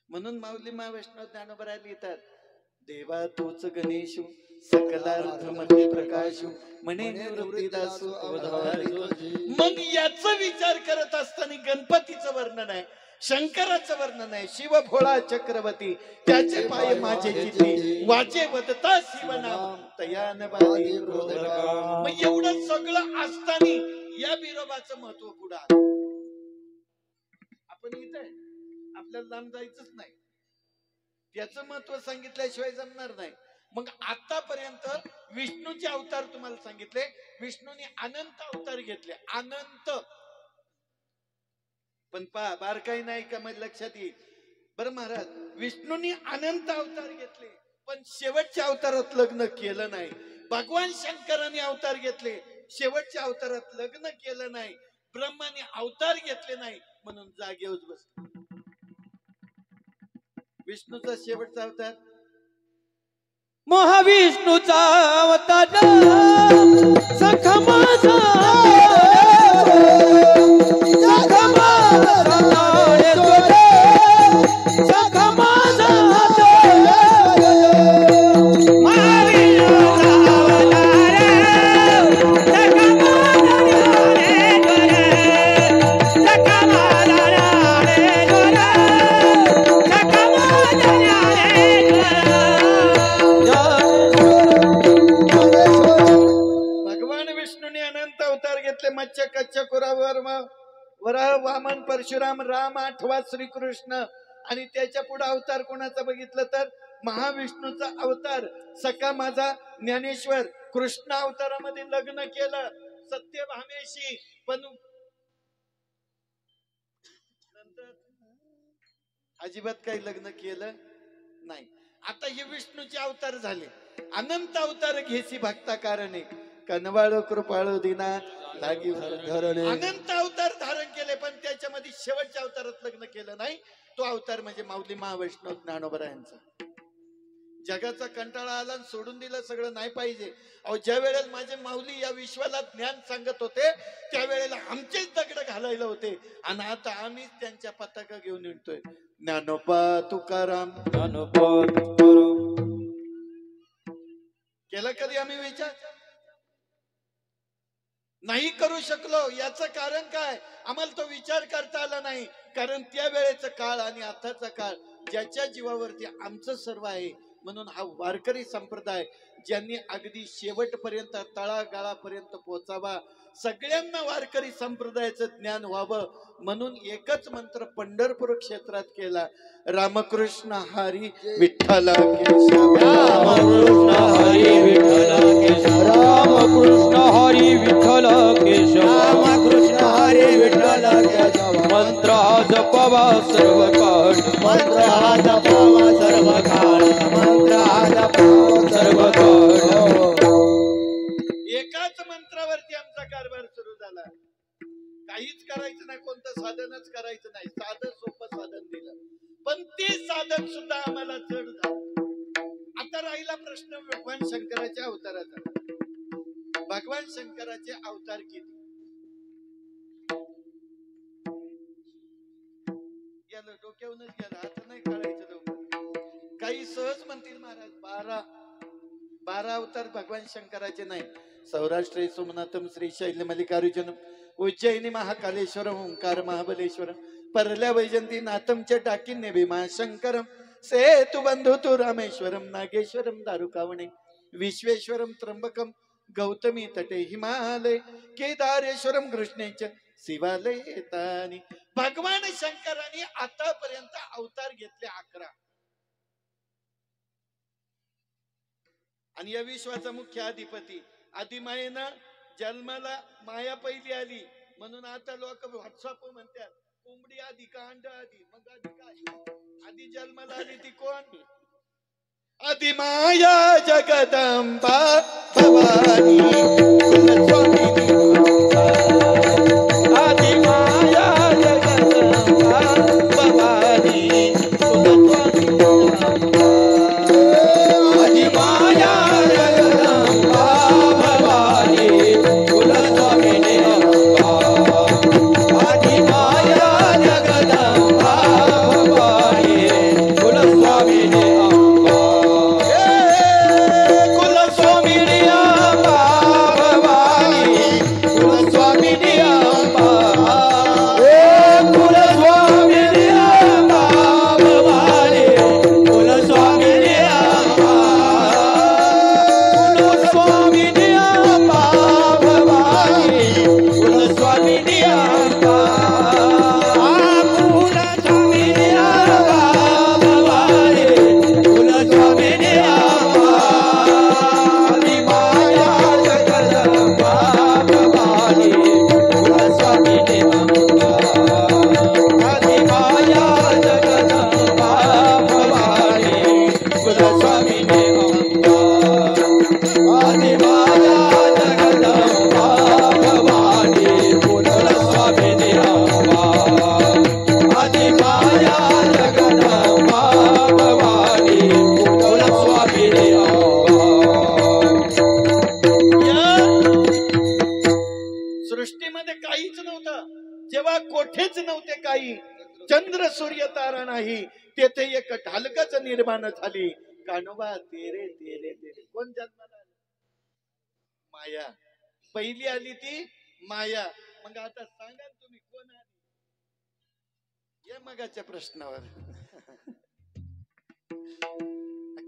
म्हणून माऊली मा वैष्णव ज्ञानोबराय लिहितात देवा तोच गणेशू सकलार्थमध्ये प्रकाशू म्हणे निवृत्ती दासू अवधारी. मग याचा विचार करत असताना गणपतीचं वर्णन आहे, शंकराचं वर्णन आहे. शिव भोळा चक्रवर्ती त्याचे पाय माझे चिती वाचे वदता शिवनाम तयान बाई. मग एवढं सगळं असताना या बिरोबाचं महत्व कुठं आलं? आपण इथे आपल्याला लांब जायचंच नाही, त्याचं महत्व सांगितल्याशिवाय जमणार नाही. मग आतापर्यंत विष्णूचे अवतार तुम्हाला सांगितले. विष्णूने अनंत अवतार घेतले, अनंत. पण पहा बारकाई नाही का मग लक्षात येईल. बरं महाराज, विष्णूने अनंत अवतार घेतले पण शेवटच्या अवतारात लग्न केलं नाही. भगवान शंकराने अवतार घेतले, शेवटच्या अवतारात लग्न केलं नाही. ब्रह्माने अवतार घेतले नाही म्हणून जागेवर बसले. विष्णूचा शेवटचा अवतार महाविष्णूचा अवतार सखा माझा मत्स्य कच्च्या कुरावर वराह वामन परशुराम राम आठवा श्रीकृष्ण. आणि त्याच्या पुढे अवतार कोणाचा बघितलं तर महाविष्णूचा अवतार सखा माझा ज्ञानेश्वर. कृष्ण अवतारामध्ये लग्न केलं सत्यभामेशी, पण नंतर अजिबात काही लग्न केलं नाही. आता हे विष्णूचे अवतार झाले. अनंत अवतार घेसी भक्ता कारणे कनवाळ कृपाळू दिना लागी धरणे. अनंत अवतार धारण केले पण त्याच्यामध्ये शेवटच्या अवतारात लग्न केलं नाही. तो अवतार म्हणजे माऊली महावैष्णव ज्ञानोबरायांचा. जगाचा कंटाळा आला सोडून दिलं सगळं नाही पाहिजे. अहो ज्या वेळेला माझे माऊली या विश्वाला ज्ञान सांगत होते त्यावेळेला आमचेच दगड घालायला होते आणि आता आम्हीच त्यांच्या पताका घेऊन येतोय. ज्ञानोबा तुकाराम केला कधी आम्ही विचार? नाही करू शकलो. याचं कारण काय? आम्हाला तो विचार करता आला नाही. कारण त्या वेळेचा काळ आणि आताचा काळ ज्याच्या जीवावरती आमचं सर्व आहे म्हणून हा वारकरी संप्रदाय ज्यांनी अगदी शेवटपर्यंत तळागाळापर्यंत पोहोचावा, सगळ्यांना वारकरी संप्रदायाचं ज्ञान व्हावं म्हणून एकच मंत्र पंढरपूर क्षेत्रात केला, रामकृष्ण हरी विठ्ठल केशव, रामकृष्ण हरी विठ्ठल केशव, रामकृष्ण हरी विठ्ठल केशव, रामकृष्ण हरी विठ्ठल केशव. मंत्र हा जपावा सर्व काळ, मंत्र हा जपावा सर्व काळ, मंत्र हा जपावा सर्व काळ. एकाच मंत्रावरती आमचा कारभार सुरू झाला. काहीच करायचं नाही, कोणतं साधनच करायचं नाही, साधं सोपं साधन दिलं. पण ते साधन सुद्धा आम्हाला जड झालं. आता राहिला प्रश्न भगवान शंकराच्या अवताराचा. भगवान शंकराचे अवतार किती? गेलं डोक्यावरूनच गेलं, आता नाही कळायचं लवकर. काही सहज म्हणतील महाराज 12 अवतार भगवान शंकराचे नाही. सौराष्ट्रे सोमनाथम श्रीशैल मल्लिकार्जुनम उज्जैनी महाकालेश्वरम ओंकार महाबलेश्वरम परल्या वैजंती नाथम च टाकिन्य भीमाशंकरम सेतु बंधु तु रामेश्वरम नागेश्वरम दारुकावणे विश्वेश्वरम त्र्यंबकम गौतमी तटे हिमालय केदारेश्वरम कृष्णेच शिवालय येतानी. भगवान शंकरांनी आतापर्यंत अवतार घेतले 11. आणि या विश्वाचा मुख्य अधिपती आदिमायेनं जन्माला माया पहिली आली म्हणून आता लोक व्हॉट्सअप म्हणतात कोंबडी आधी का अंड आधी, मग आधी काय? आधी जन्माला आली ती कोण? आदिमाया जगदंबा भवानी आदिमाया जगदंबा भवानी सृष्टीमध्ये काहीच नव्हतं. जेव्हा कोठेच नव्हते काही, चंद्र सूर्य तारा नाही, तेथे एक ढालकच निर्माण झाली. कान्होबा तेरे तेरे तेरे. कोण जन्माला आली? माया. पहिली आली ती माया. मग आता सांगा तुम्ही कोण आली? या मगाच्या प्रश्नावर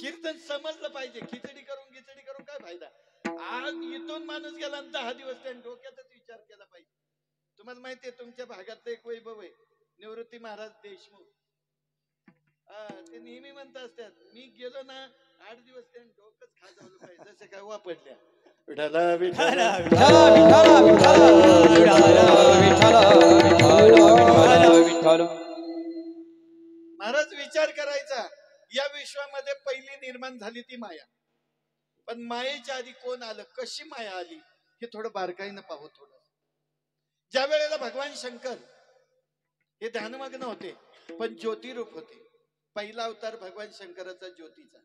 कीर्तन समजलं पाहिजे. खिचडी करून काय फायदा? आज इथून माणूस गेला 10 दिवस त्याने डोक्यातच विचार केला पाहिजे. तुम्हाला माहितीये तुमच्या भागातलं एक वैभव आहे, निवृत्ती महाराज देशमुख. ते नेहमी म्हणत असतात, मी गेलो ना 8 दिवस त्याने डोकंच खाजवलं पाहिजे. जसे काय वापरल्या विठाला विठाला महाराज विचार करायचा. या विश्वामध्ये पहिली निर्माण झाली ती माया. पण मायेच्या आधी कोण आलं, कशी माया आली हे थोडं बारकाईनं पाहू. थोडं ज्या वेळेला भगवान शंकर हे ध्यानमग्न होते पण ज्योतिरूप होते. पहिला अवतार भगवान शंकराचा ज्योतीचा.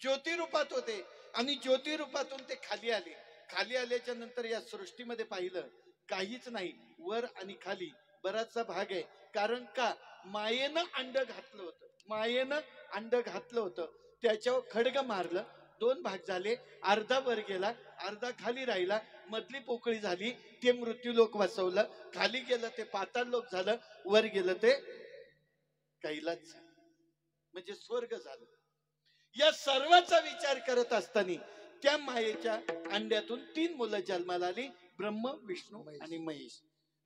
ज्योतिरूपात होते आणि ज्योतिरूपातून ते खाली आले. खाली आल्याच्या नंतर या सृष्टीमध्ये पाहिलं काहीच नाही, वर आणि खाली बराचसा भाग आहे. कारण का? मायेनं अंड घातलं होतं. मायेनं अंड घातलं होतं, त्याच्यावर खड्ग मारलं, 2 भाग झाले. अर्धा वर गेला, अर्धा खाली राहिला. मधली पोकळी झाली, ते मृत्यूलोक वसवलं. खाली गेलं ते पाताळ लोक झालं, वर गेलं ते कैलास झालं, म्हणजे स्वर्ग झालं. या सर्वाचा विचार करत असताना त्या मायेच्या अंड्यातून 3 मुलं जन्माला आली, ब्रह्म, विष्णू आणि महेश.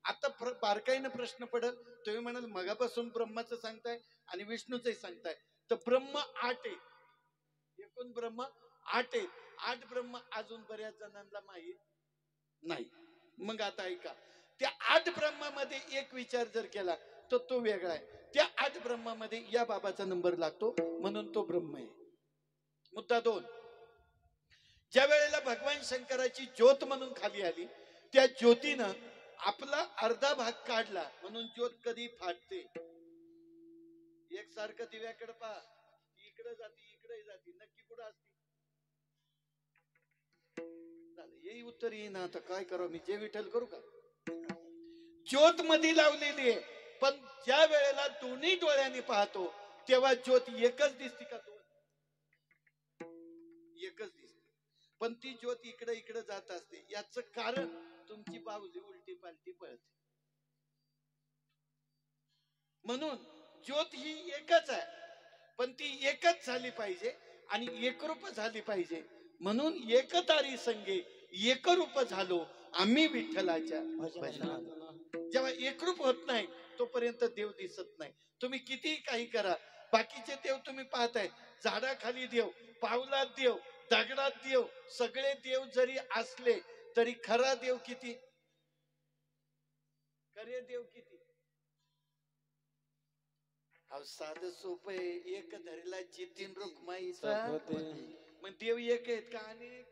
आता बारकाईनं प्रश्न पडल, तुम्ही म्हणाल मगापासून ब्रह्माचं सांगताय आणि विष्णूचंही सांगताय, तर ब्रह्म 8 आहे, एकूण ब्रह्म 8 आहे. 8 ब्रह्म अजून बऱ्याच जणांना माहीत नाही. मग आता ऐका, त्या 8 ब्रह्मामध्ये एक विचार जर केला तर तो वेगळा आहे. त्या 8 ब्रह्मामध्ये या बाबाचा नंबर लागतो म्हणून तो ब्रह्म आहे. मुद्दा 2, ज्या वेळेला भगवान शंकराची ज्योत म्हणून खाली आली, त्या ज्योतीनं आपला अर्धा भाग काढला म्हणून ज्योत कधी फाटते. एकसारखं दिव्याकडे पहा, इकडे जाती इकडे जाती, नक्की कुठं असते? येई उत्तर येईन. आता काय करावं, मी जे विठ्ठल करू का? ज्योत मध्ये लावलेली आहे, पण ज्या वेळेला दोन्ही डोळ्यांनी पाहतो तेव्हा ज्योत एकच दिसते का? एकच दिसते. पण ती ज्योत इकडे इकडे जात असते. याचं कारण तुमची बाहुली उलटी पालटी पळते. म्हणून ज्योत ही एकच आहे, पण ती एकच झाली पाहिजे आणि एकरूप झाली पाहिजे. म्हणून एकतारी संगे एकरूप झालो आम्ही विठ्ठलाच्या भजनात. जेव्हा एकरूप होत नाही तोपर्यंत देव दिसत नाही. तुम्ही कितीही काही करा, बाकीचे देव तुम्ही पाहताय, झाडाखाली देव, पावलात देव, दगडात देव, सगळे देव जरी असले तरी खरा देव किती, खरे देव किती? अहो साधं सोपं आहे, एक धरला चितीन रुक्माईचा, मग देव एक आहेत का अनेक?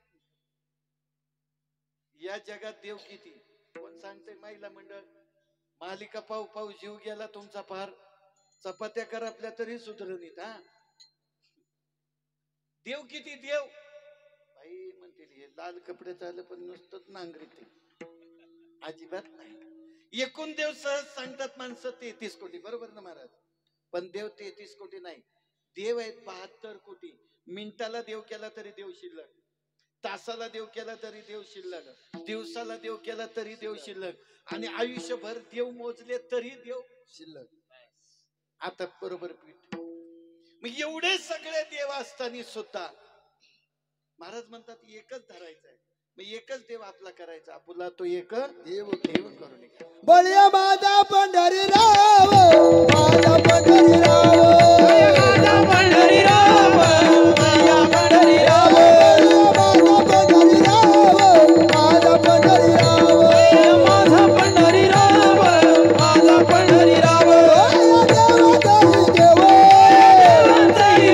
या जगात देव किती? कोण सांगते? महिला मंडळ मालिका पाहू पाहू जीव गेला तुमचा पार. चपात्या कर आपल्या तरी सुधरणीत. हा, देव किती? देव बाई म्हणतील हे लाल कपडे चालले पण नुसतंच नांगरीत, अजिबात नाही. एकूण देव सहज सांगतात माणसं 33 कोटी, बरोबर ना महाराज? पण देव 33 कोटी नाही, देव आहेत 72 कोटी. मिनिटाला देव केला तरी देव शिल्लक, तासाला देव केला तरी देव शिल्लक, दिवसाला देव केला तरी देव शिल्लक, आणि आयुष्यभर देव मोजले तरी देव शिल्लक. आता बरोबर पीठ. मग एवढे सगळे देव असताना सुद्धा महाराज म्हणतात एकच धरायचा आहे. मग एकच देव आपला करायचा, आपला तो एक देव देव करून. बळ्या माझा पंढरीराव, माझा पंढरीराव, माझा पंढरीराव, माझा पंढरीराव, माझा पंढरीराव, माझा पंढरीराव, माझा पंढरीराव, माझा पंढरीराव, देव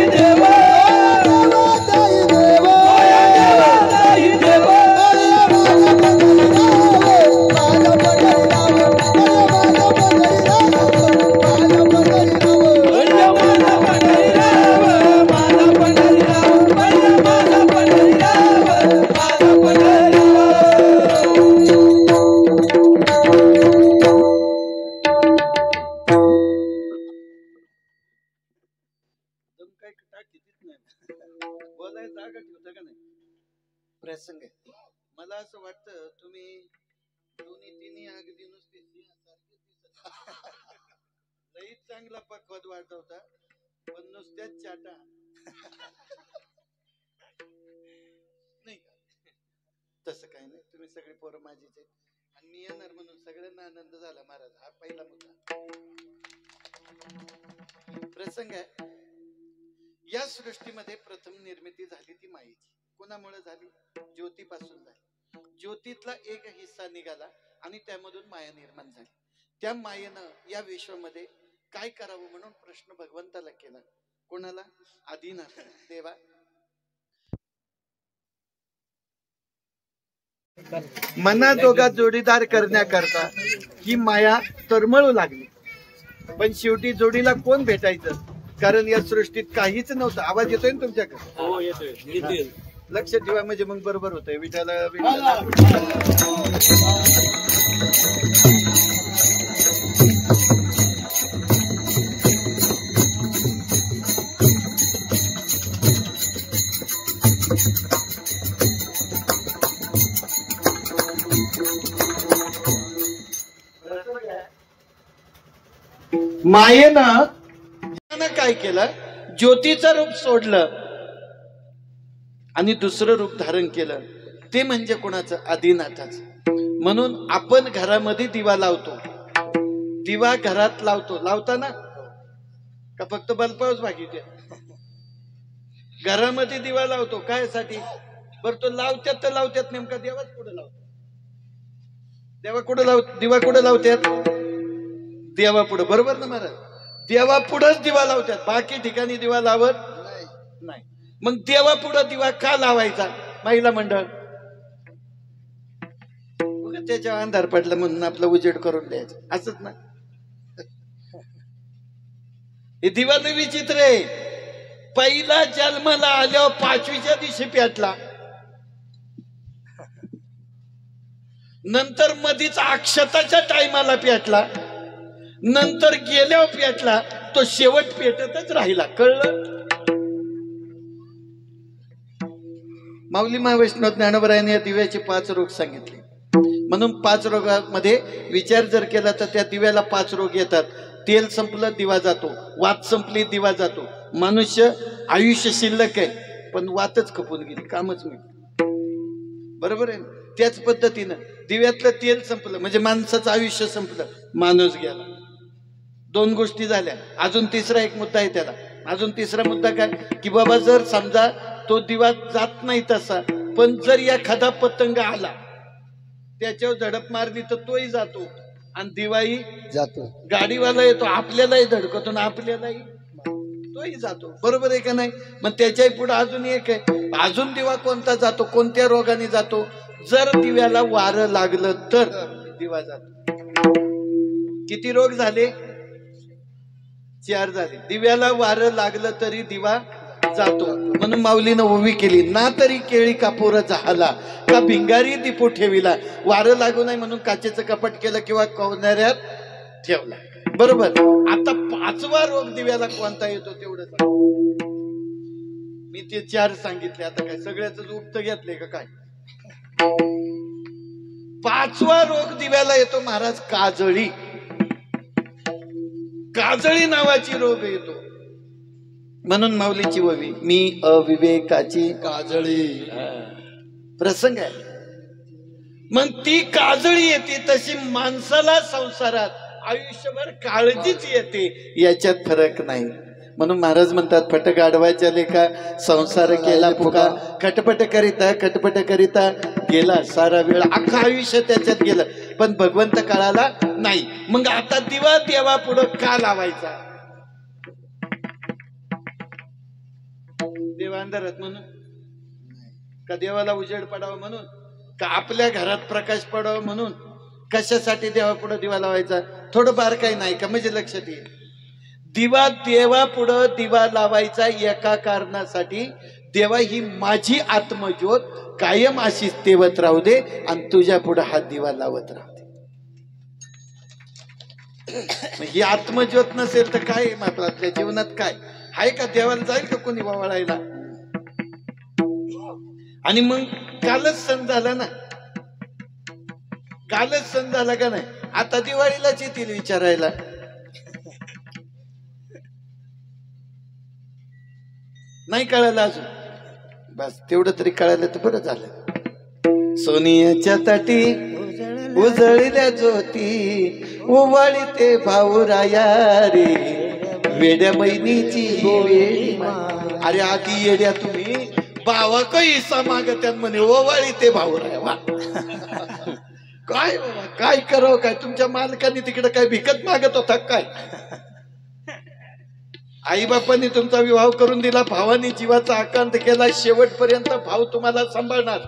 देव देव प्रसंग आहे. मला असं वाटतं तुम्ही दोन्ही तिन्ही अगदी नुसते लई चांगला पक्वाद वाढवता, पण नुसत्याच चाटा नाही का? तसं काही नाही, तुम्ही सगळे पोरं माझीच आहेत आणि मी येणार म्हणून सगळ्यांना आनंद झाला महाराज. हा पहिला मुद्दा. प्रसंग आहे, या सृष्टीमध्ये प्रथम निर्मिती झाली ती मायेची. कोणामुळे झाली? ज्योतीपासून झाली. ज्योतीतला एक हिस्सा निघाला आणि त्यामधून माया निर्माण झाली. त्या मायेनं या विश्वामध्ये काय करावं म्हणून प्रश्न भगवंताला केला. कोणाला? आदिनाथ देवा. मनाजोगा जोडीदार करण्याकरता ही माया तरमळू लागली, पण शेवटी जोडीला कोण भेटायचं? कारण या सृष्टीत काहीच नव्हतं. आवाज येतोय ना तुमच्याकडे? हो येतोय. लक्ष ठेवा म्हणजे मग बरोबर होतंय. विठाला मायेनं काय केलं? ज्योतीचं रूप सोडलं आणि दुसरं रूप धारण केलं ते म्हणजे कोणाचं? आदिनाथाचं. म्हणून आपण घरामध्ये दिवा लावतो. दिवा घरात लावतो, लावताना का फक्त बल्बाच बाकी ते? घरामध्ये दिवा लावतो कायसाठी? बरं तो लावत्यात तर लावत्यात नेमका देवाच पुढे लावतो. देवा कुठं दिवा कुठं लावत्यात? देवा पुढे, बरोबर ना महाराज? देवा पुढंच दिवा लावतात, बाकी ठिकाणी दिवा लावत नाही. मग देवा पुढं दिवा का लावायचा? महिला मंडळ त्याच्या अंधार पडला म्हणून आपला उजेड करून द्यायचं, असंच ना? हे दिवा लय विचित्र आहे. पहिला जन्माला आल्यावर 5वीच्या दिवशी पेटला, नंतर मधीच अक्षताच्या टायमाला पेटला, नंतर गेल्यावर पेटला, तो शेवट पेटतच राहिला. कळलं? माऊली महावैष्णव ज्ञानोबरायांनी या दिव्याचे 5 रोग सांगितले. म्हणून 5 रोगामध्ये विचार जर केला तर त्या दिव्याला 5 रोग येतात. तेल संपलं दिवा जातो, वात संपली दिवा जातो. मनुष्य आयुष्य शिल्लक आहे पण वातच खपून गेली, कामच मिळत, बरोबर आहे ना? त्याच पद्धतीनं दिव्यातलं तेल संपलं म्हणजे माणसाचं आयुष्य संपलं, माणूस गेला. 2 गोष्टी झाल्या. अजून तिसरा एक मुद्दा आहे त्याला. अजून तिसरा मुद्दा काय की बाबा जर समजा तो दिवा जात नाही तसा, पण जर एखादा पतंग आला त्याच्यावर झडप मारली तर तोही जातो आणि दिवाही जातो. गाडीवाला येतो आपल्यालाही धडकतो आणि आपल्यालाही तोही जातो, बरोबर आहे का नाही? मग त्याच्याही पुढे अजून एक आहे. अजून दिवा कोणता जातो? कोणत्या रोगाने जातो? जर दिव्याला वारं लागलं तर दिवा जातो. किती रोग झाले? 4 झाले. दिव्याला वारं लागलं तरी दिवा जातो. म्हणून माऊलीनं उभी केली, ना तरी केळी कापूर झाला का भिंगारी दिपू ठेविला. वारं लागू नाही म्हणून काचेचं कपाट केलं किंवा कवनाऱ्यात ठेवला, बरोबर? आता 5वा रोग दिव्याला कोणता येतो तेवढं सांग. मी ते 4 सांगितले, आता काय सगळ्याच उपत घेतले का काय? 5वा रोग दिव्याला येतो महाराज, काजळी. काजळी नावाची रोग येतो. म्हणून माऊलीची ववी, मी अविवेकाची काजळी. प्रसंग आहे. मग ती काजळी येते तशी माणसाला संसारात आयुष्यभर काळजीच येते, याच्यात फरक नाही. म्हणून महाराज म्हणतात, फटक आडवायच्या लेखा संसार केला फुका, खटपट करिता गेला सारा वेळ. अख्खा आयुष्य त्याच्यात गेलं पण भगवंत कळाला नाही. मग आता दिवा देवा पुढं का लावायचा? देवा अंधारात म्हणून का देवाला उजेड पडावं म्हणून का आपल्या घरात प्रकाश पडावं म्हणून? कशासाठी देवा पुढे दिवा लावायचा? थोडं बार काही नाही का म्हणजे लक्षात येईल. दिवा देवा पुढं दिवा लावायचा एका कारणासाठी, देवा ही माझी आत्मज्योत कायम अशीच तेवत राहू दे आणि तुझ्या पुढे हा दिवा लावत राहू दे. ही आत्मज्योत नसेल तर काय आपल्या जीवनात काय आहे का? देवाला जाईल का कोणी वावळायला? आणि मग कालच सण झाला ना, कालच सण झाला का नाही? आता दिवाळीलाच येतील विचारायला. नाही कळालं अजून? बस तेवढं तरी कळालं तर बरं झालं. सोनियाच्या ताटी उजळल्या ज्योती, उवाळी ते भाऊराया रे, वेड्या बहिणीची वेळी. अरे आधी येड्या तुम्ही भावा काही मागत्यात म्हणे, ओवाळी ते भाऊराया. वा काय बाबा, काय करावं काय? तुमच्या मालकाने तिकडे काय भिकत मागत होता काय? आई बापांनी तुमचा विवाह करून दिला, भावानी जीवाचा आकांत केला, शेवटपर्यंत भाव तुम्हाला सांभाळणार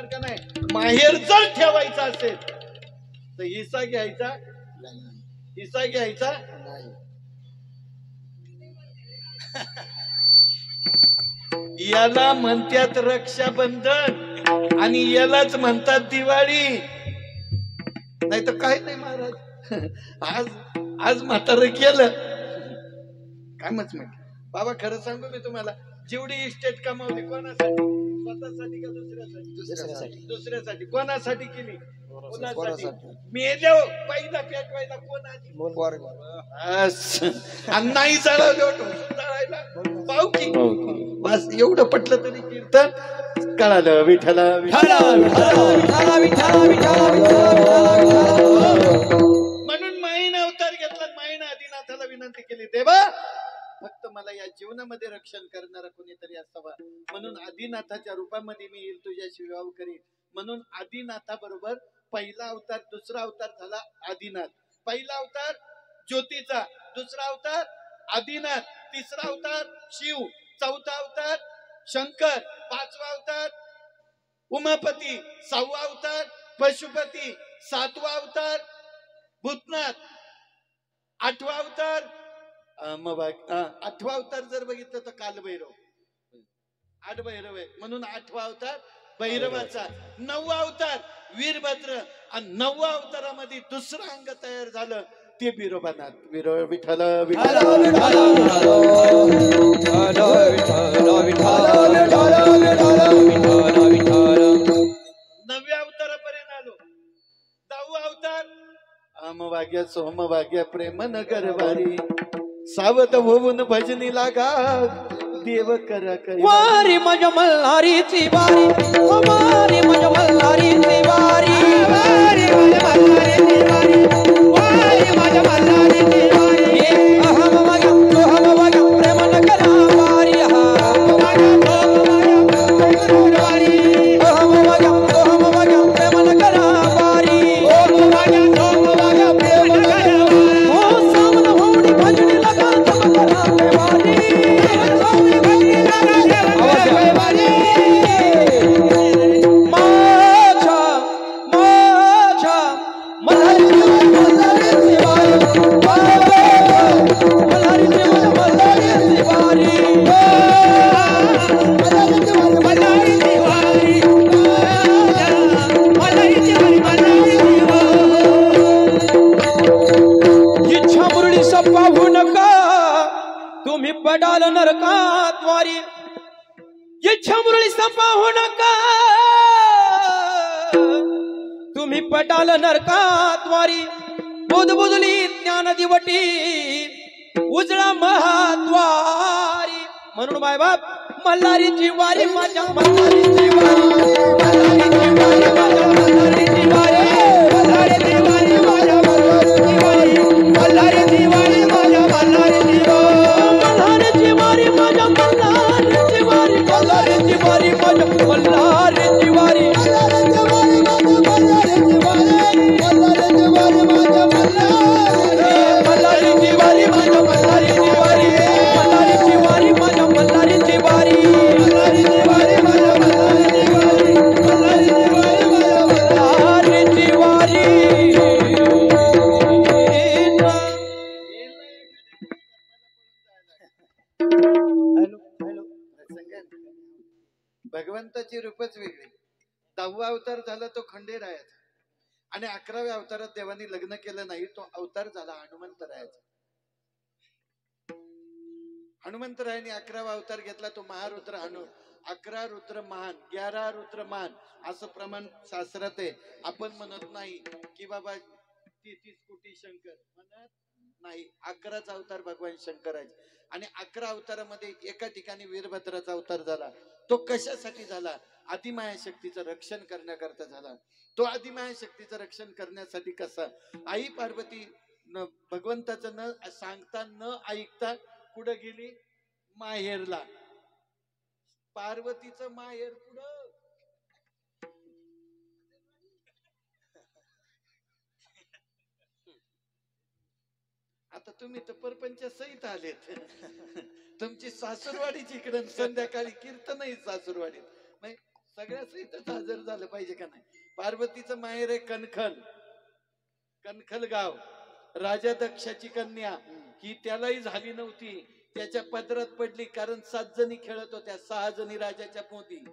का नाही? माहेर जर ठेवायचा असेल तर हिस्सा घ्यायचा याला म्हणतात रक्षाबंधन आणि यालाच म्हणतात दिवाळी. नाही तर काय नाही महाराज. आज म्हातारं केलं काय मच म्हण बाबा. खरं सांगू मी तुम्हाला, जेवढी इस्टेट कमावली कोणासाठी? स्वतःसाठी का दुसऱ्यासाठी? दुसऱ्यासाठी. कोणासाठी केली? कोणासाठी? मेल्या पहिला पेटवायला कोण आली? आणि नाही जळायला पाहू की बस एवढं पटलं तरी कीर्तन कळालं. विठ्ठला विठ्ठला विठ्ठला विठ्ठला विठ्ठला विठ्ठला म्हणून माईन अवतार घेतला. माईन आदिनाथाला विनंती केली, देवा फक्त मला या जीवनामध्ये रक्षण करणारा कोणीतरी असावा, म्हणून आदिनाथाच्या रूपामध्ये मी येईल, तुझ्याशी विवाह करीन. म्हणून आदिनाथा बरोबर पहिला अवतार, दुसरा अवतार झाला आदिनाथ. पहिला अवतार ज्योतीचा, दुसरा अवतार आदिनाथ, तिसरा अवतार शिव, चौथा अवतार शंकर, पाचवा अवतार उमापती, सहावा अवतार पशुपती, सातवा अवतार भूतनाथ, आठवा अवतार आठवा अवतार जर बघितलं तर कालभैरव. 8 भैरव आहे म्हणून 8वा अवतार भैरवाचा. 9वा अवतार वीरभद्र आणि 9व्या अवतारामध्ये दुसरं अंग तयार झालं ते बिरोबानाथ. विठ्ठल विठ्ठल 9व्या अवतारापर्यंत आलो. 10वा अवतार आमभाग्य सोमभाग्य प्रेम नगर वारी, सावध होऊन भजनी लागा देव करा करी वारी माझ्या मल्हारीची वारी, वारी माझ्या मल्हारीची वारी, वारी माझ्या मल्हारीची वारी, वारी माझ्या मल्हारीची वारी. अहम वाग्या सोहम वाग्या प्रेम नगरा वारी, अहम वाग्या सोहम वाग्या प्रेम नगरा वारी, ओम वाग्या सोहम वाग्या प्रेम नगरा वारी. हो सावन होडी भजनी लगा चमकरा वारी, पाहू नका तुम्ही पडाल नरकात वारी, इच्छा मुरळी पाहू नका तुम्ही पडाल नरकात वारी. बुधबुजली ज्ञान दिवटी उजळा महाद्वारी. म्हणून बाय बाप मल्हारीची वारी माझ्या मल्हारीची वारी, मल्हारीची वारी माझ्या मल्हारीची वारी, मल्हारीची वारी माझ्या मल्हारीची वारी, मल्हारीची वारी माझ्या मल्हारीची वारी, मल्हारीची वारी माझ्या मल्हारीची वारी, मल्हारीची वारी माझ्या मल्हारीची वारी, मल्हारीची वारी माझ्या मल्हारीची वारी, मल्हारीची वारी माझ्या मल्हारीची वारी, माझ्या मल्हारीची वारी, मल्हारीची वारी माझ्या मल्हारीची वारी, मल्हारीची वारी माझ्या मल्हारीची वारी, मल्हारीची वारी माझ्या मल्हारीची वारी. भगवंताची रूपच वेगळी. 10वा अवतार झाला तो खंडेरायाचा, आणि 11व्या अवतारात देवानी लग्न केलं नाही तो अवतार झाला हनुमंतरायाचा. हनुमंतरायाने 11वा अवतार घेतला तो महारुद्र. 11 रुद्र महान, 11 रुद्र महान असं प्रमाण शास्त्रात आहे. आपण म्हणत नाही की बाबा 33 कोटी शंकर, म्हणत नाही. 11चा अवतार भगवान शंकराचे, आणि 11 अवतारामध्ये एका ठिकाणी वीरभद्राचा अवतार झाला. तो कशासाठी झाला? आदिमाया शक्तीचं रक्षण करण्याकरता झाला. तो आदिमाया शक्तीचं रक्षण करण्यासाठी कसा? आई पार्वती भगवंताचं न सांगता न ऐकता कुठं गेली? माहेरला. पार्वतीचं माहेर कुठं? आता तुम्ही तर परपंच सहित आलेत. तुमची सासूरवाडीची इकडे संध्याकाळी कीर्तनही सासूरवाडीत, नाही सगळ्या सहितच हजर झालं पाहिजे का नाही? पार्वतीचं माहेर आहे कणखल. कणखल गाव. राजा दक्षाची कन्या ही त्यालाही झाली नव्हती, त्याच्या पदरात पडली. कारण 7 जणी खेळत होत्या, 6 जणी राजाच्या पोती.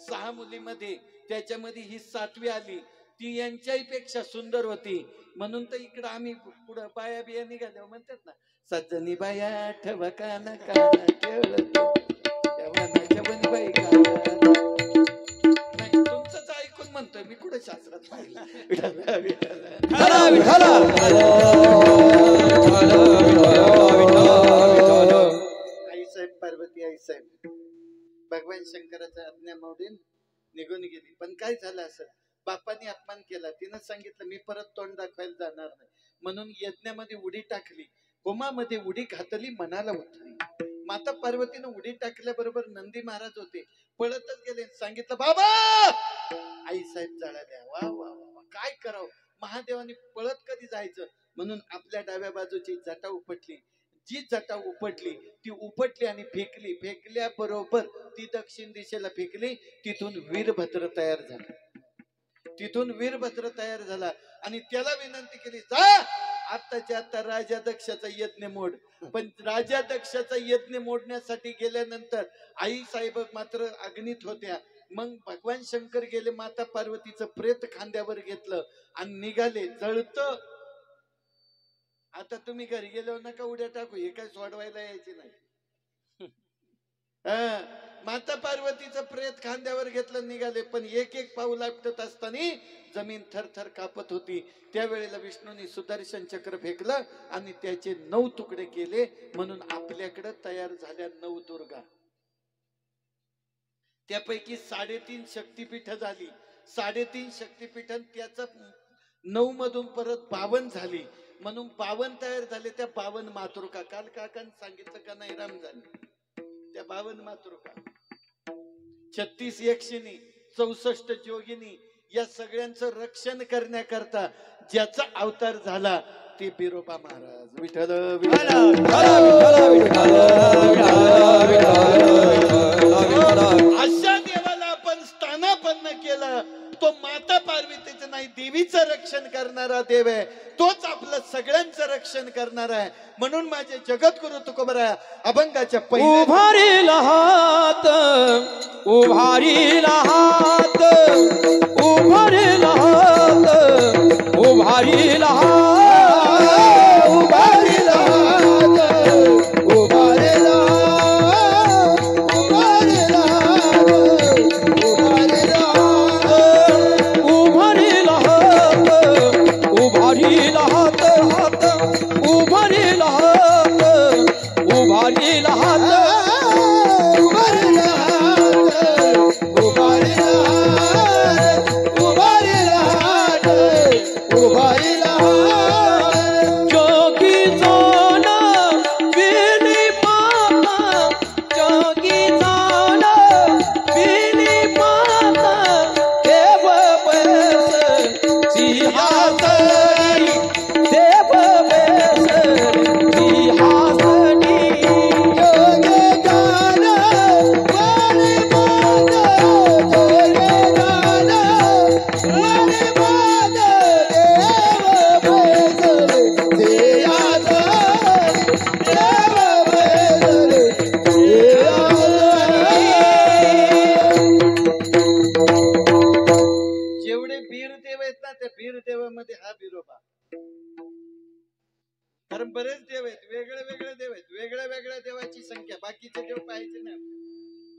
6 मुलीमध्ये त्याच्यामध्ये ही 7वी आली. ती यांच्याही पेक्षा सुंदर होती. म्हणून तर इकडं आम्ही पुढं बाया बिया निघाल्या म्हणतात ना, 7 जणी बाया ठवकाना काना खेळत वनाच्या वनबाई काना. नाही तुमचंच ऐकून म्हणतोय मी, कुठं शास्त्रात पाहिलं. आई साहेब पार्वती आई साहेब शंकराचा आज्ञा मोडून निघून गेली. पण काय झालं असं, बापाने अपमान केला. तिनं सांगितलं मी परत तोंड दाखवायला जाणार नाही, म्हणून यज्ञामध्ये उडी टाकली. होमामध्ये उडी घातली, मनाला उतरली. माता पार्वतीनं उडी टाकल्याबरोबर नंदी महाराज होते, पळतच गेले. सांगितलं बाबा आई साहेब जळाल्या. वा वा वा, काय करावं. महादेवाने पळत कधी जायचं, म्हणून आपल्या डाव्या बाजूची जटा उपटली. जी जटा उपटली ती उपटली आणि फेकली. फेकल्याबरोबर ती दक्षिण दिशेला फेकली. तिथून वीरभद्र तयार झाला. तिथून वीरभद्र तयार झाला आणि त्याला विनंती केली, जा आत्ताच्या आता राजा दक्षाचा यज्ञ मोड. पण राजा दक्षाचा यज्ञ मोडण्यासाठी गेल्यानंतर आई साहेब मात्र अग्नीत होत्या. मग भगवान शंकर गेले, माता पार्वतीचं प्रेत खांद्यावर घेतलं आणि निघाले. जळत आता तुम्ही घरी गेलो नका उड्या टाकू, हे काय सोडवायला यायची नाही. माता पार्वतीचं प्रेत खांद्यावर घेतलं, निघाले. पण एक एक पाऊल आपटत असताना जमीन थरथर कापत होती. त्यावेळेला विष्णूने सुदर्शन चक्र फेकलं आणि त्याचे 9 तुकडे केले. म्हणून आपल्याकडे तयार झाल्या 9 दुर्गा. त्यापैकी 3.5 शक्तिपीठ झाली. 3.5 शक्तिपीठ, त्याचा 9 मधून परत 52 झाली. म्हणून 52 तयार झाले. त्या 52 मातृका काल काकांनी सांगितलं का नाही, राम झाले त्या 52 मातृका. 36 यक्षिणी, 64 जोगिनी, या सगळ्यांचं रक्षण करण्याकरता ज्याचा अवतार झाला ते बिरोबा महाराज. विठ्ठल अशा देवाला आपण स्थानापन्न केलं. तो माता पार्वतीचं नाही, देवीचं रक्षण करणारा देव आहे. तोच आपलं सगळ्यांचं रक्षण करणार आहे. म्हणून माझे जगद्गुरु तुकोबरा अभंगाच्या पहिल्या उभारीला हात, उभारीला हात, उभारीला हात, उभारीला हात, उभारीला हात, उभारीला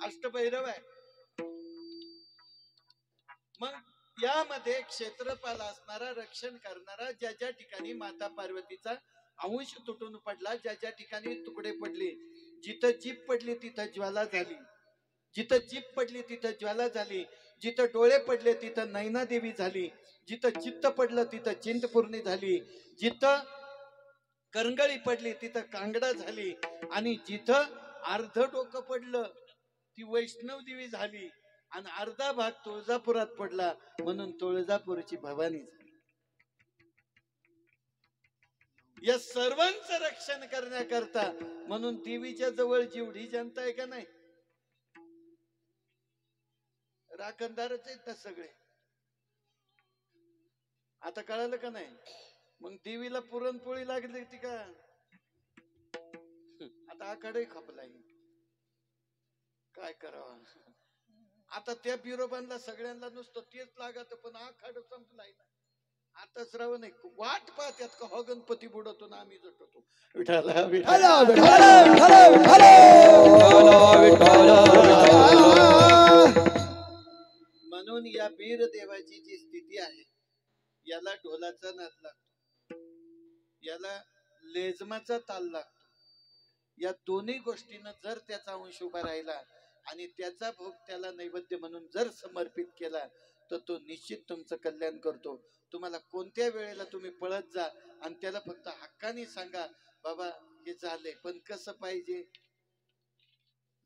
अष्टभैरव आहे. मग यामध्ये क्षेत्रपाल असणारा, रक्षण करणारा, ज्या ज्या ठिकाणी माता पार्वतीचा अंश तुटून पडला, ज्या ज्या ठिकाणी तुकडे पडले, जिथं जीभ पडली तिथं ज्वाला झाली, जिथं जीभ पडली तिथं ज्वाला झाली, जिथं डोळे पडले तिथं नैना देवी झाली, जिथं चित्त पडलं तिथं चिंतपूर्णी झाली, जिथं करंगळी पडली तिथं कांगडा झाली, आणि जिथं अर्ध डोकं पडलं ती वैष्णव देवी झाली, आणि अर्धा भाग तुळजापुरात पडला म्हणून तुळजापूरची भवानी झाली. या सर्वांचं रक्षण करण्याकरता म्हणून देवीच्या जवळ जेवढी जनता आहे का नाही, राखणदारच आहेत ना सगळे. आता कळालं का नाही? मग देवीला पुरणपोळी लागली ती का? आता आखाडे खपलाय, काय करावं आता. त्या बिरोबांना सगळ्यांना नुसतं तेच लागत, पण आखाड संपलाय ना. आता श्रावण आहे, वाट पाहत्यात का हो गणपती बुडवतो ना आम्ही जटतो. विठाला विठाला म्हणून या बीर देवाची जी स्थिती आहे, याला ढोलाचा नाद लागतो, याला लेझमाचा ताल लागतो. या दोन्ही गोष्टीनं जर त्याचा अंश उभा राहिला, आणि त्याचा भोग त्याला नैवेद्य म्हणून जर समर्पित केला तर तो निश्चित तुमचं कल्याण करतो. तुम्हाला कोणत्या वेळेला तुम्ही पळत जा आणि त्याला फक्त हक्काने सांगा, बाबा हे झालंय पण कसं पाहिजे.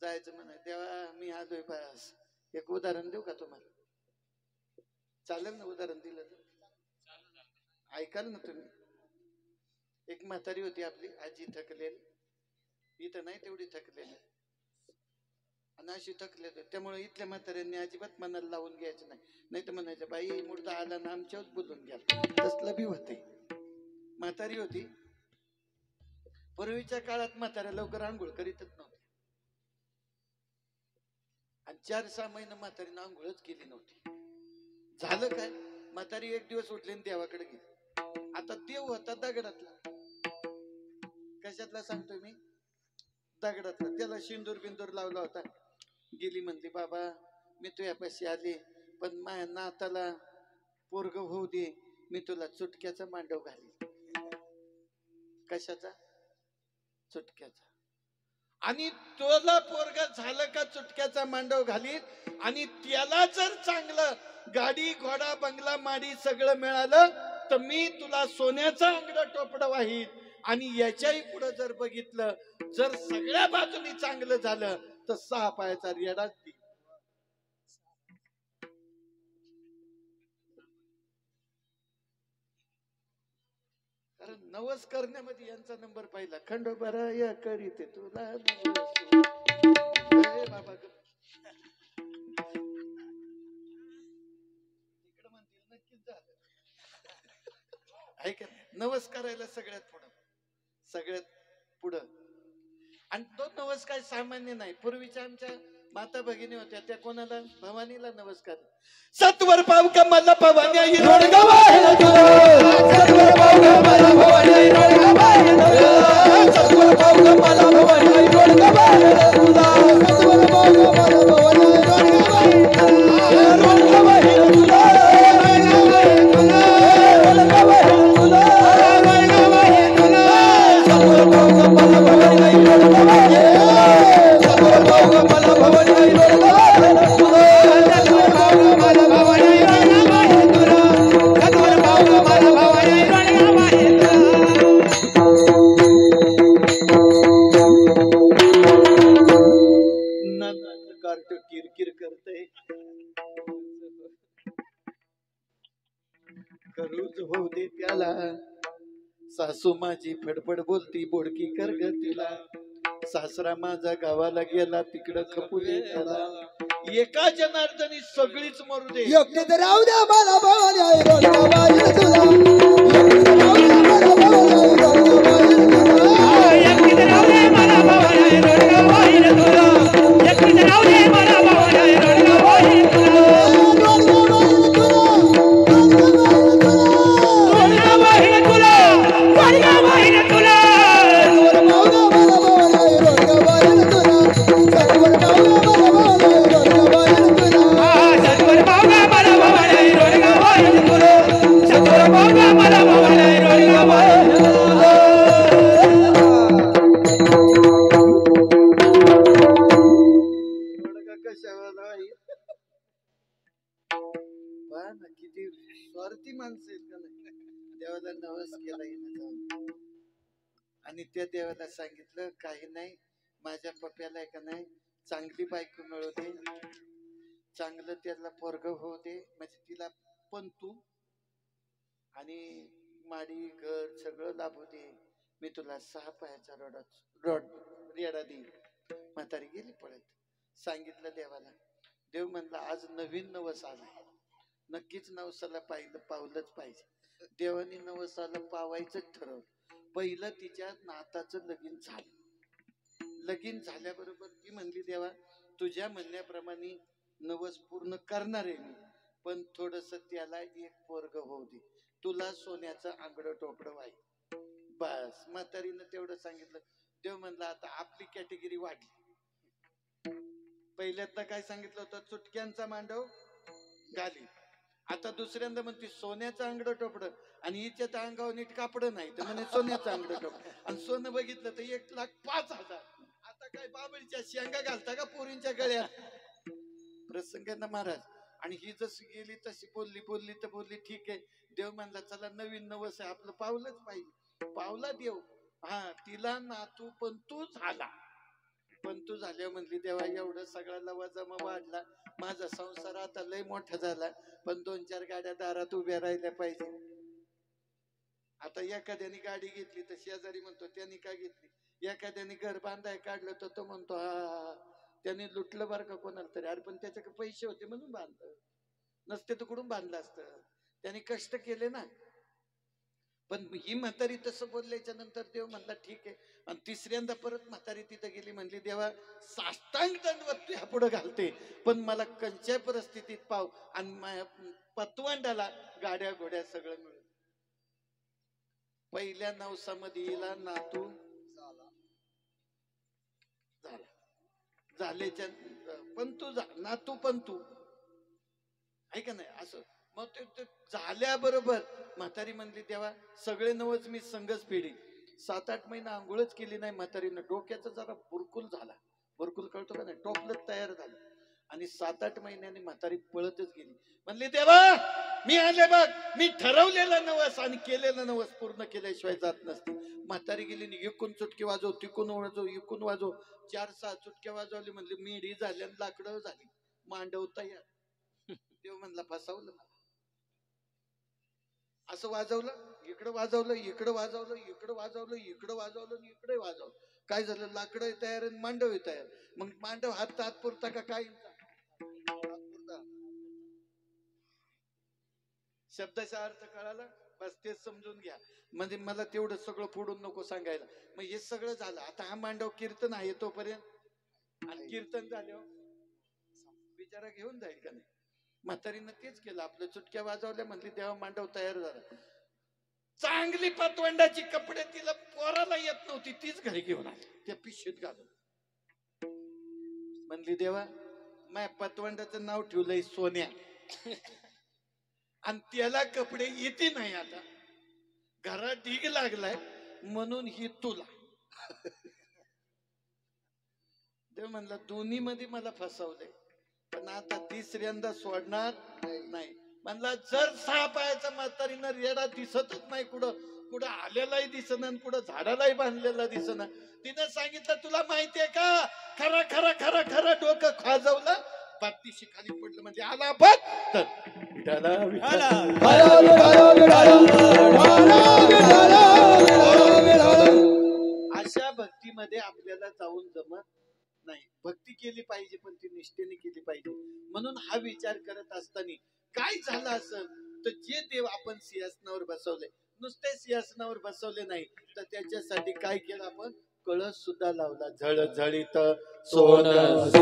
जायचं म्हणा, देवा मी आलोय बस. एक उदाहरण देऊ का तुम्हाला? चालेल ना उदाहरण दिलं तर? ऐकाल ना तुम्ही? एक म्हातारी होती आपली आजी, थकलेली. इथं नाही तेवढी थकलेली आणि अशी थकलेली, त्यामुळे इथल्या म्हाताऱ्यांनी अजिबात मनाला लावून घ्यायचं नाही. नाही तर म्हणायचं, बाई मुर्दा आला ना आमच्यावर बोलून घ्या. तसलं बी होते. म्हातारी होती. पूर्वीच्या काळात म्हाताऱ्या लवकर आंघोळ करीतच नव्हते आणि 4-6 महिने म्हातारीनं आंघोळच केली नव्हती. झालं काय, म्हातारी एक दिवस उठली आणि देवाकडे गेली. आता देव होता दगडातला. कशातला सांगतोय मी? दगडातला. त्याला शिंदूर बिंदूर लावला होता. गेली म्हणली, बाबा मी तुझ्यापाशी आले पण माझ्या नाताला पोरग होऊ दे, मी तुला चुटक्याचा मांडव घाली. कशाचा? चुटक्याचा. आणि तुला पोरग झालं का चुटक्याचा मांडव घालीत. आणि त्याला जर चांगलं गाडी घोडा बंगला माडी सगळं मिळालं तर मी तुला सोन्याचा अंगड टोपड वाहीत. आणि याच्याही पुढे जर बघितलं, जर सगळ्या बाजूनी चांगलं झालं तर 6 पायाचा रेडाच दी. कारण नवस करण्यामध्ये यांचा नंबर पहिला. खंडोबराया करीते तुला बाबा. इकडे म्हणतील नक्कीच झालं. ऐक, नवस करायला सगळ्यात पुढं. आणि तो नवस काय सामान्य नाही. पूर्वीच्या आमच्या माता भगिनी होत्या, त्या कोणाला? भवानीला नमस्कार. सत्वर पाव कमला भवानी रोडगावा सत्वर पाव कमला भवानी रोडगावा सत्वर पाव कमला भवानी रोडगावा तुला सत्वर पाव कमला भवानी रोडगावा रोडगावा तुला रोडगावा तुला सत्वर पाव कमला भवानी रोडगावा सत्वर पाव कमला भवानी रोडगावा किरकिर करते. करूच होऊ दे त्याला. सासू माझी फडफड बोलती, बोडकी कर ग तिला. सासरा माझा गावाला गेला, तिकडं खपू दे त्याला. एका जनार्दनी सगळीच मरू दे. एकटे तर राहू द्या मला भवानी आई रोडगावा तुला. एकटे तर राहू द्या मला भवानी आई रोडगावा एकटे तर राहू द्या मला भवानी आई रोडगावा तुला. एकटे तर राहू द्या मला भवानी आई रोडगावा तुला. किती स्वार्थी माणसं आहेत का नाही. देवाला नवस केला आणि त्या देवाला सांगितलं, काही नाही माझ्या पप्याला आहे का नाही चांगली बायको मिळू दे, चांगलं त्याला पोरग होऊ दे, म्हणजे तिला पण तू आणि माडी घर सगळं लाभू दे. मी तुला 6 पायाचा रेडा देईन. म्हातारी गेली पळत. सांगितलं देवाला. देव म्हणला, आज नवीन नवस आला, नक्कीच नवसाला पावलंच पाहिजे. देवानी नवसाला पावायचंच ठरवलं. पहिलं तिच्या नाताचं लगीन झालं. लगीन झाल्याबरोबर ती म्हणली, देवा तुझ्या म्हणण्याप्रमाणे नवस पूर्ण करणार आहे मी, पण थोडस त्याला एक पोरग होऊ दे, तुला सोन्याचं आंगड टोपड व्हाय. बस म्हातारीनं तेवढं सांगितलं. देव म्हणला, आता आपली कॅटेगरी वाढली. पहिल्यांदा काय सांगितलं होतं, चुटक्यांचा मांडव घाली. आता दुसऱ्यांदा म्हणते सोन्याचं अंगड टोपड, आणि हिच्या त्या अंगावर नीट कापड नाही तर म्हणे सोन्याचं अंगड टोपड. आणि सोनं बघितलं तर 1,05,000. आता काय बाबळीच्या शेंगा घालता का पोरींच्या गळ्यात? प्रसंग ना महाराज. आणि ही जशी गेली तशी बोलली तर बोलली ठीक आहे. देव म्हणला चला नवीन नवस आहे आपलं, पावलंच पाहिजे. पावला देव. हा तिला नातू पंतू झाला. पंतू झाल्यावर म्हणली देवा एवढं सगळा लवाजमा वाढला, माझा संसार आता लय मोठा झाला, पण 2-4 गाड्या दारात उभ्या राहिल्या पाहिजे. आता एखाद्याने गाडी घेतली तर शेजारी म्हणतो त्यांनी का घेतली. एखाद्याने घर बांधाय काढलं तर तो म्हणतो हा त्याने लुटलं बरं का कोणाला तरी. अरे पण त्याच्याकडे पैसे होते म्हणून बांधलं, नसते तर कुठून बांधलं असतं. त्याने कष्ट केले ना. पण ही म्हातारी तसं बोलल्याच्या नंतर देव म्हणला ठीक आहे. आणि तिसऱ्यांदा परत म्हातारी तिथं गेली, म्हणली देवा साष्टांग दंडवत ह्या पुढे घालते, पण मला कंच्या परिस्थितीत पाव आणि पतवांडाला गाड्या घोड्या सगळं मिळून. पहिल्या नवसामध्ये हिला नातू झाला. झाल्याच्या पंतू नातू पंतू आहे का नाही असं. मग ते झाल्याबरोबर म्हातारी म्हणली देवा सगळे नवच मी संघच पिढी. 7-8 महिना आंघोळच केली नाही म्हातारीनं. डोक्याचा जरा बुरकुल झाला. बुरकुल कळतो का नाही, टोपलत तयार झालं. आणि 7-8 महिन्याने म्हातारी पळतच गेली. म्हणली देवा मी आले बघ, मी ठरवलेलं नवस आणि केलेलं नवस पूर्ण केल्याशिवाय जात नसते. म्हातारी गेली, इकून चुटकी वाजव, तिकून वाजव, इकून वाजव. 4-6 चुटक्या वाजवली. म्हणली मिडी झाली आणि लाकडं झाली, मांडव तयार. देव म्हणला फसवलं मला. असं वाजवलं, इकडं वाजवलं, इकडं वाजवलं, इकडं वाजवलं, इकडं वाजवलं, इकडे वाजवलं. काय झालं, लाकडं तयार आणि मांडव तयार. मग मांडव हात पुरता का काय? शब्दाचा अर्थ कळाला बस तेच समजून घ्या. म्हणजे मला तेवढं सगळं फोडून नको सांगायला. मग हे सगळं झालं. आता हा मांडव कीर्तन आहे तोपर्यंत, आणि कीर्तन झाल्यावर बिचारा घेऊन जाईल का नाही. म्हातारीनं तेच केलं, आपलं चुटक्या वाजवल्या. म्हणली देवा मांडव तयार झाला. चांगली पतवंडाची कपडे तिला पोराला येत नव्हती, तीच घरी घेऊन आली त्या पिशवीत घालून. म्हणली देवा माझ्या पतवंडाचं नाव ठेवलंय सोन्या, आणि त्याला कपडे येते नाही. आता घरात ढीग लागलाय म्हणून ही तुला. देव म्हणला दोन्ही मध्ये मला फसवलंय, पण आता तिसऱ्यांदा सोडणार नाही. म्हणला जर 6 पायाचा म्हातारीनं रेडा दिसतच नाही, कुठं आलेलाही दिसना, कुठं झाडालाही बांधलेला दिसना. तिनं सांगितलं तुला माहितीये का, खरं खरं खरं खरं डोकं खाजवलं, पाठीशी खाली पडलं. म्हणजे आला बघ अशा भक्तीमध्ये आपल्याला जाऊन जमत नाही. भक्ती केली पाहिजे पण ती निष्ठेने केली पाहिजे. म्हणून हा विचार करत असताना काय झालं असेल तर जे देव आपण सिंहासनावर बसवले, नुसते सिंहासनावर बसवले नाही तर त्याच्यासाठी काय केलं आपण, कळस सुद्धा लावला. झळझळीत सोनं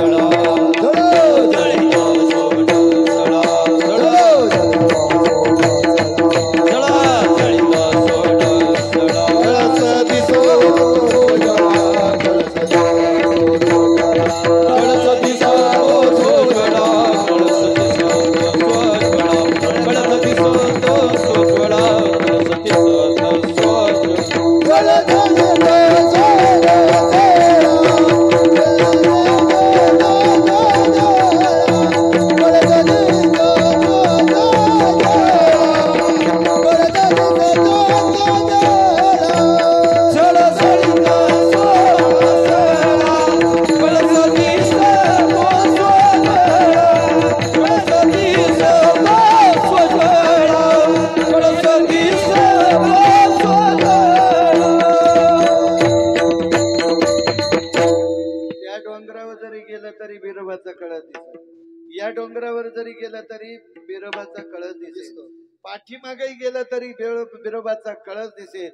पाठीमागही गेला तरी बिरोबाचा कळस दिसेल.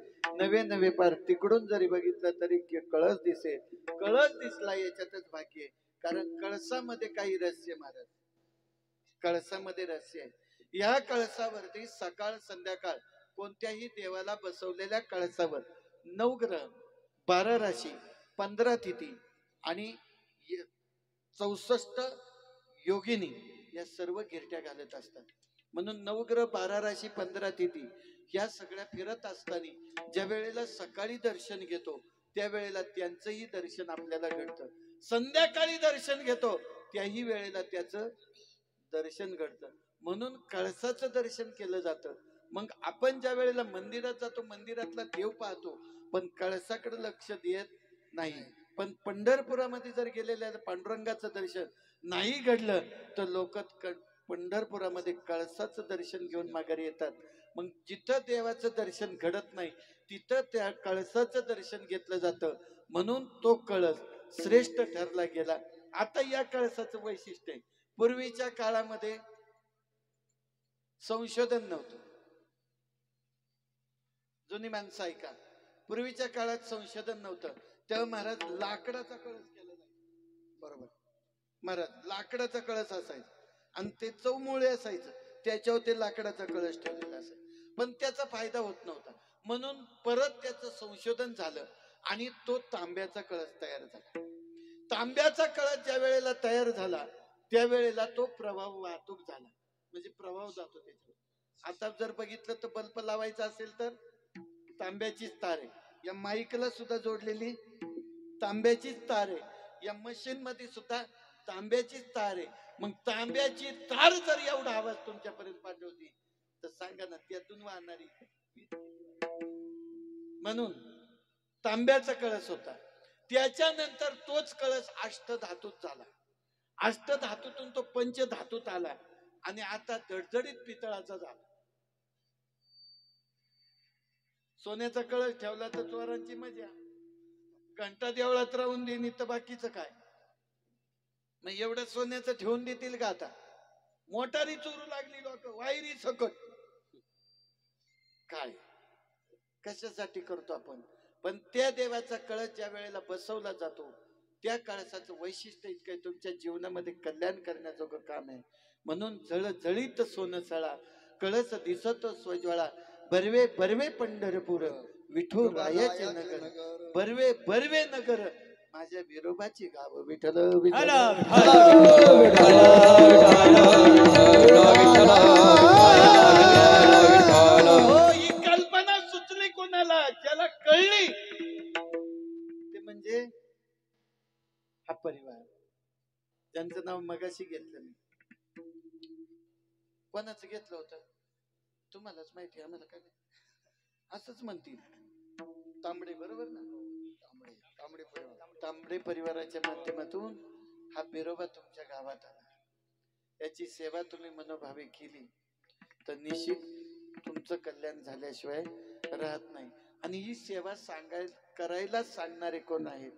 नवे पार तिकडून जरी बघितलं तरी कळस दिसेल. कळस दिसला याच्यातच भाग्य आहे. कारण कळसामध्ये काही रहस्य महाराज, कळसामध्ये रहस्य आहे. या कळसावरती सकाळ संध्याकाळ कोणत्याही देवाला बसवलेल्या कळसावर 9 ग्रह, 12 राशी, 15 तिथी आणि 64 योगिनी या सर्व गिरट्या घालत असतात. म्हणून 9 ग्रह, 12 राशी, 15 तिथी या सगळ्या फिरत असताना ज्या वेळेला सकाळी दर्शन घेतो त्यावेळेला त्यांचंही दर्शन आपल्याला घडतं. संध्याकाळी दर्शन घेतो त्याही वेळेला त्याचं दर्शन घडतं. म्हणून कळसाचं दर्शन केलं जातं. मग आपण ज्या वेळेला मंदिरात जातो मंदिरातला देव पाहतो पण कळसाकडे लक्ष देत नाही. पण पंढरपुरामध्ये जर गेलेल्या पांडुरंगाचं दर्शन नाही घडलं तर लोक पंढरपुरामध्ये कळसाचं दर्शन घेऊन माघारी येतात. मग जिथं देवाचं दर्शन घडत नाही तिथं त्या कळसाचं दर्शन घेतलं जातं. म्हणून तो कळस श्रेष्ठ ठरला गेला. आता या कळसाचं वैशिष्ट्य आहे, पूर्वीच्या काळामध्ये संशोधन नव्हतं. जुनी माणसं ऐका, पूर्वीच्या काळात संशोधन नव्हतं तेव्हा महाराज लाकडाचा कळस केला जायचा. बरोबर, महाराज लाकडाचा कळस असायचा आणि ते चौमुळे असायचं, त्याच्यावर ते लाकडाचा कळस ठेवलेला असायचा. पण त्याचा फायदा होत नव्हता म्हणून परत त्याचं संशोधन झालं आणि तो तांब्याचा कळस तयार झाला. तांब्याचा कळस ज्या वेळेला तयार झाला त्यावेळेला तो प्रभाव वाहतूक झाला, म्हणजे प्रभाव जातो त्याच्यावर. आता जर बघितलं तर बल्ब लावायचा असेल तर तांब्याचीच तार आहे. या माईकला सुद्धा जोडलेली तांब्याचीच तार आहे. या मशीन मध्ये सुद्धा तांब्याचीच तार आहे. मग तांब्याची तार जर एवढा आवाज तुमच्यापर्यंत पाठवली तर सांगा ना त्यातून वाहणारी. म्हणून तांब्याचा कळस होता. त्याच्यानंतर तोच कळस अष्टधातूत झाला. अष्टधातूतून तो पंचधातूत आला आणि आता जडजडीत पितळाचा झाला. सोन्याचा कळस ठेवला तर चोरांची मजा, घंटा देवळात राहून देणी तर बाकीचं काय. मग एवढं सोन्याचं ठेवून देतील का? आता मोटारी चोरू लागली लोक, वायरी सकट. काय कशासाठी करतो आपण? पण त्या देवाचा कळस ज्या वेळेला बसवला जातो त्या कळसाचं वैशिष्ट्य इतकं तुमच्या जीवनामध्ये कल्याण करण्याजोगं काम आहे. म्हणून जळजळीत सोनं सळा, कळस दिसत स्वज्वाळा, बर्वे बर्वे पंढरपूर, विठू रायाचे नगर, बर्वे बर्वे नगर, माझ्या विरोबाची गाव. विठ्ठल विठ्ठल ही कल्पना सुचली कोणाला? ज्याला कळली ते म्हणजे हा परिवार, ज्यांचं नाव मगाशी घेतलं मी. कोणाचं घेतलं होतं तुम्हालाच माहिती, आम्हाला काय असंच म्हणतील. तांबडे, बरोबर ना? तांबडे परिवाराच्या माध्यमातून हा बिरोबा तुमच्या गावात आला. याची सेवा तुम्ही मनोभावे केली तर निश्चित तुमचं कल्याण झाल्याशिवाय राहत नाही. आणि ही सेवा करायला सांगणारे कोण आहेत?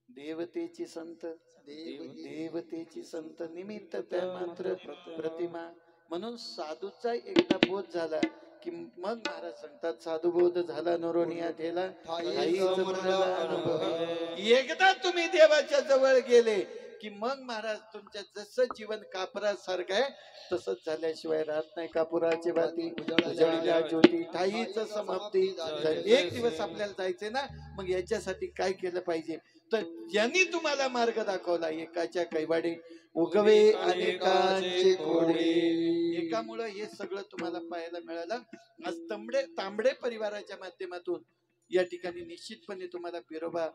देवतेची संत, देवतेची संत निमित्त त्या मात्र प्रतिमा. म्हणून साधूचा एकदा बोध झाला की मग महाराज सांगतात साधुबोध झाला नरोनिया ठेला. एकदा तुम्ही देवाच्या जवळ गेले की मग महाराज तुमच्या जसं जीवन कापरासारखं आहे तसंच झाल्याशिवाय राहत नाही. कापुराची बाती उजळल्या ज्योती ठाईच समाप्ती. एक दिवस आपल्याला जायचंय ना, मग याच्यासाठी काय केलं पाहिजे? तर ज्यांनी तुम्हाला मार्ग दाखवला, एकाच्या कैवाडे उगवे अनेकांचे कोडे. एकामुळं हे सगळं तुम्हाला पाहायला मिळालं. आज तांबडे परिवाराच्या माध्यमातून या ठिकाणी निश्चितपणे तुम्हाला बिरोबा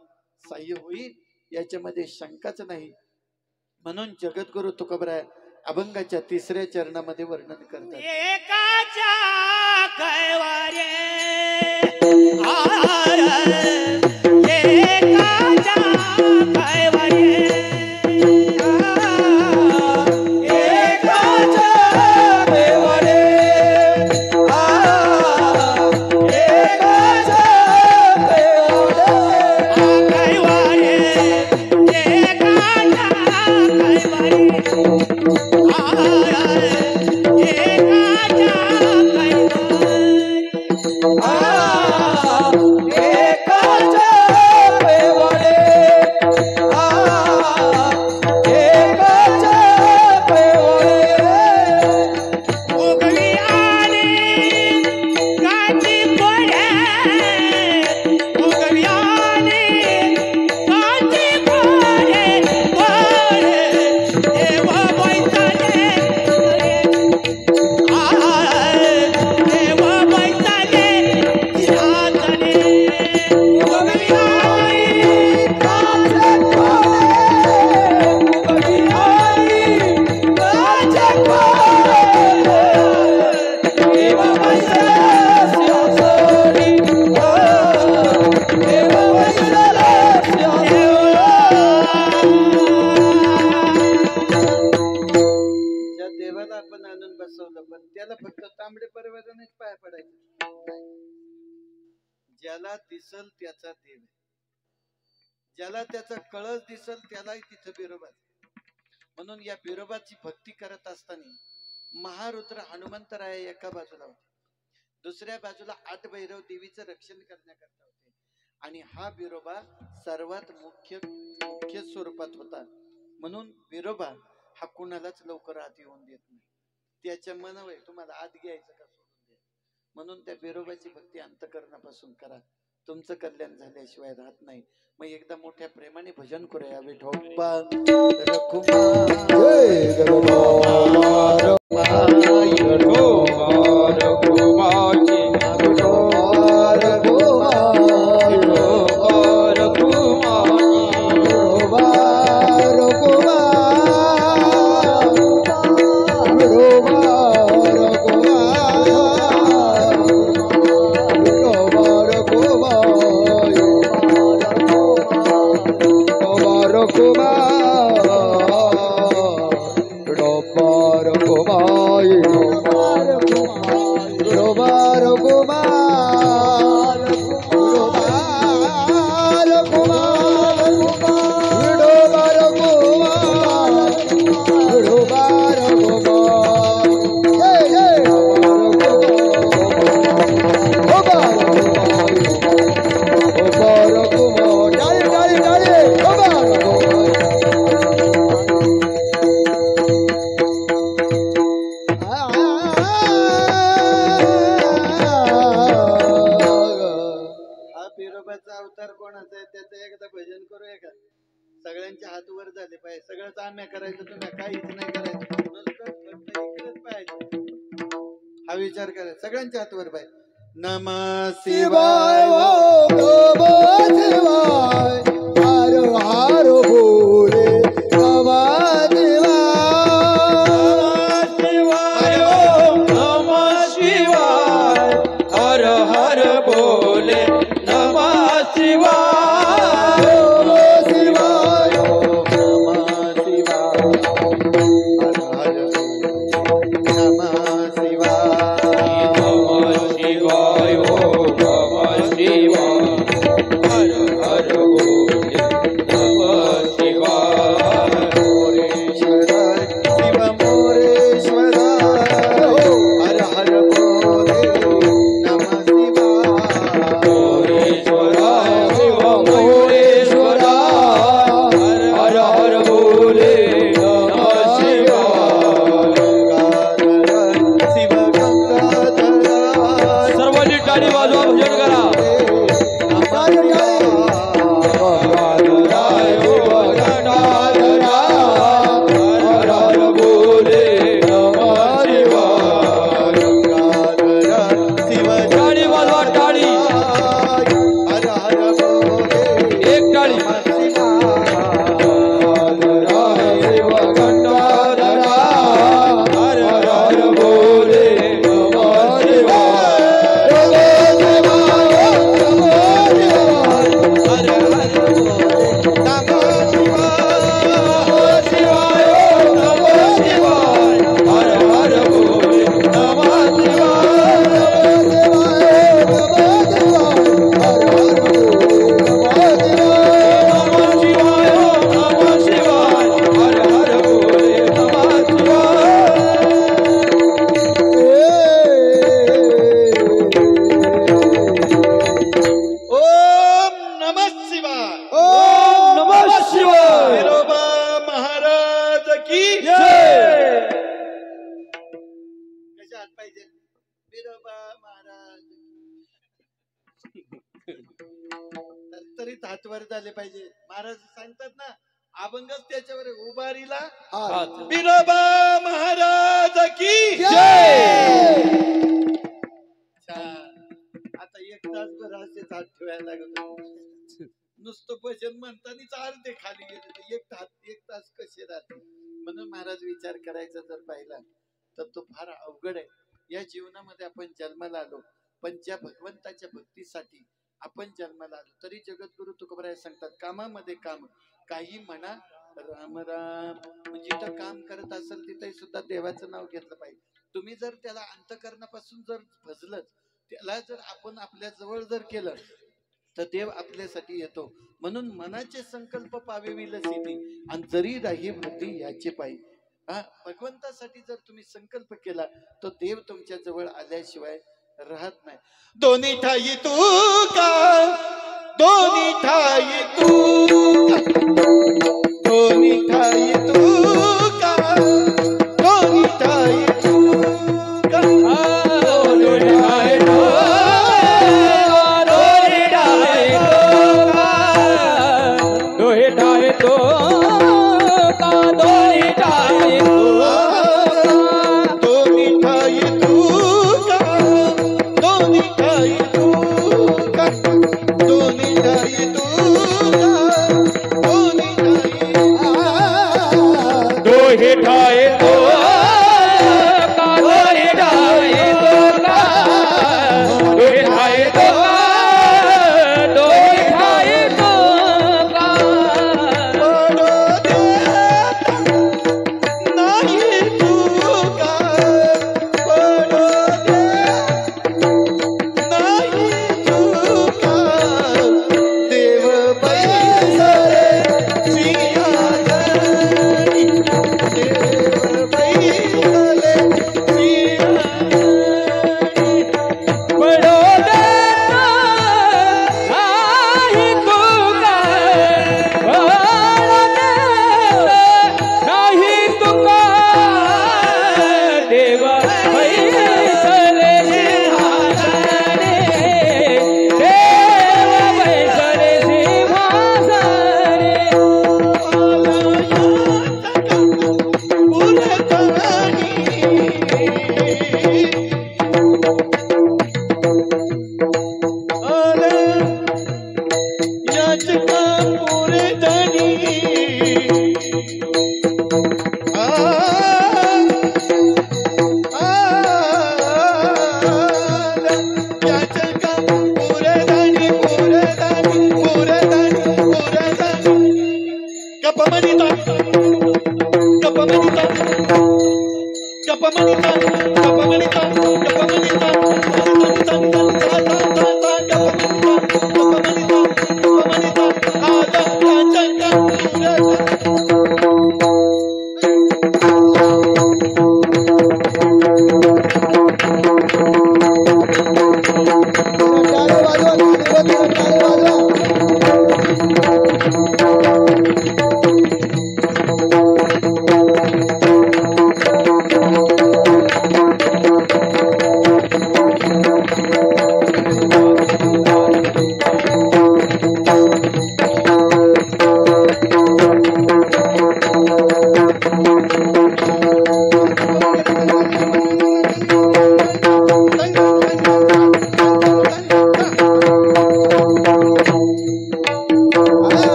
सहाय्य होईल याच्यामध्ये शंकाच नाही. म्हणून जगद्गुरु तुकोबराय अभंगाच्या 3ऱ्या चरणामध्ये वर्णन करतात. एकाच्या कैवारे देवाला आपण आणून बसवलं, पण त्याला फक्त तांबडे परिवारानेच पाया पडायचं. ज्याला दिसल त्याचा देव, ज्याला त्याचा कळस दिसल त्यालाही तिथं बिरोबा. म्हणून या बिरोबाची भक्ती करत असताना महारुद्र हनुमंतराय एका बाजूला होते, दुसऱ्या बाजूला 8 भैरव देवीचं रक्षण करण्याकरता होते. आणि हा बिरोबा सर्वात मुख्य स्वरूपात होता. म्हणून बिरोबा हा कुणालाच लवकर आत येऊन देत नाही. त्याच्या मनावर तुम्हाला आत घ्यायचं का सोडून द्या. म्हणून त्या बिरोबाची भक्ती अंतःकरणापासून करा, तुमचं कल्याण झाल्याशिवाय राहत नाही. मग एकदा मोठ्या प्रेमाने भजन करूया. विठोबा अवतार कोणाचा आहे त्याचं एकदा भजन करूया का? सगळ्यांचे हात वर झाले पाहिजे, सगळंच आम्ही करायचं, तुम्ही काहीच नाही करायचं, इकडेच पाहिजे हा विचार करायचा. सगळ्यांचे हात वर पाहिजे. नमः शिवाय शिवाय हर हर भोले नमः शिवाय हर हर बोले नमः शिवाय शिवाय नमः शिवाय हर हर नमः शिवाय नमः शिवाय नमः शिवाय हर हर बोले नमः शिवाय मोरेश्वर शिव मोरेश्वर हर हर बोले नमः शिवाय मोरेश्वराय शिव मोरेश्वराय हर हर बोले नमः शिवाय शिव गंगाधर सर्वांनी टाळी वाजवा, भजन करा. गंगाधराय हर हर बोले नमः शिवाय. शिव टाळी वाजवा, टाळी, हर हर बोले एक टाळी. गंगाधराय शिव गंगाधरा हर हर बोले नमः शिवाय. तरी हातवर झाले पाहिजे. महाराज सांगतात ना, अभंगच त्याच्यावर उभारीला बिरोबा महाराज की जय. आता 1 तासभर असेच हात ठेवायला लागत. नुसतं भजन म्हणताना अर्धे खाली गेले, 1 तास कसे राहते. म्हणून महाराज विचार करायचा जर पाहिला तर तो फार अवघड आहे. या जीवनामध्ये आपण जन्माला आलो, पण ज्या भगवंताच्या भक्तीसाठी आपण जन्माला आलो, तरी जगद्गुरु तुकोबराय सांगतात, कामामध्ये काम काही म्हणा राम राम. जिथं काम करत असेल तिथे सुद्धा देवाचं नाव घेतलं पाहिजे. तुम्ही जर त्याला अंतःकरणापासून जर भजलं, त्याला जर आपण आपल्या जवळ जर केलं तर देव आपल्यासाठी येतो. म्हणून मनाचे संकल्प पावे विलसिती आणि जरी राही वृत्ती याचे पायी. भगवंतासाठी जर तुम्ही संकल्प केला तर देव तुमच्या जवळ आल्याशिवाय राहत नाही. दोन्ही ठाई तू का, दोन्ही ठाई तू का, दोन्ही ठाई तू का, दोन्ही ठाई तू का, दोन्ही ठाई तू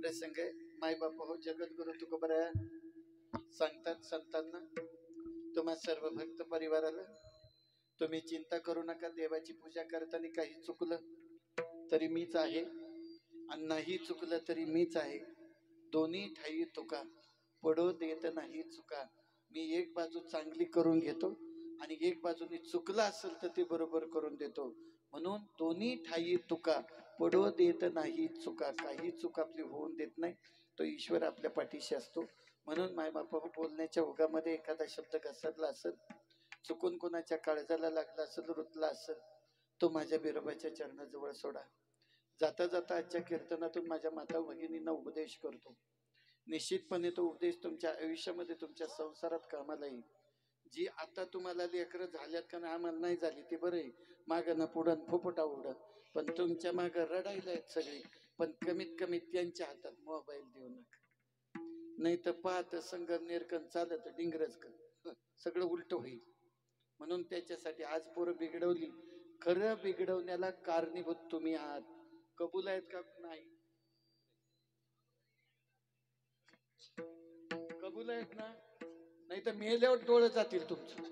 प्रसंग आहे. माय बाप हो जगद्गुरु तुकोबरा सांगतात संतांना, तुम्हा सर्व भक्त परिवाराला, तुम्ही चिंता करू नका. देवाची पूजा करताना काही चुकलं तरी मीच आहे आणि नाही चुकलं तरी मीच आहे. दोन्ही ठाई तुका पडो देत नाही चुका. मी एक बाजू चांगली करून घेतो आणि एक बाजूने चुकलं असेल तर ते बरोबर करून देतो. म्हणून दोन्ही ठाई तुका पडो देत नाही चुका. काही चूक आपली होऊन देत नाही. तो ईश्वर आपल्या पाठीशी असतो. म्हणून मायबापा बोलण्याच्या ओघामध्ये एखादा शब्द घसरला असेल, चुकून कोणाच्या काळजाला लागला असेल, रुतला असेल, तो माझ्या बिरोबाच्या चरणाजवळ सोडा. जाता जाता आजच्या कीर्तनातून माझ्या माता भगिनींना उपदेश करतो. निश्चितपणे तो उपदेश तुमच्या आयुष्यामध्ये, तुमच्या संसारात कामाला येईल. जी आता तुम्हाला लेकरं झाल्यात का नाही, आम्हाला नाही झाली ते बरं आहे, मागं ना पुढं फुफुटा उडत, पण तुमच्या मागं रडायला आहेत सगळे. पण कमीत कमी त्यांच्या हातात मोबाईल देऊ नका, नाही तर पाहत संगम नेरकन चालत डिंगरच कर, सगळं उलट होईल. म्हणून त्याच्यासाठी आज पोरं बिघडवली, खरं बिघडवण्याला कारणीभूत तुम्ही आहात. कबूल आहेत का नाही? कबूल आहेत ना? नाही तर मेल्यावर डोळे जातील तुमचं.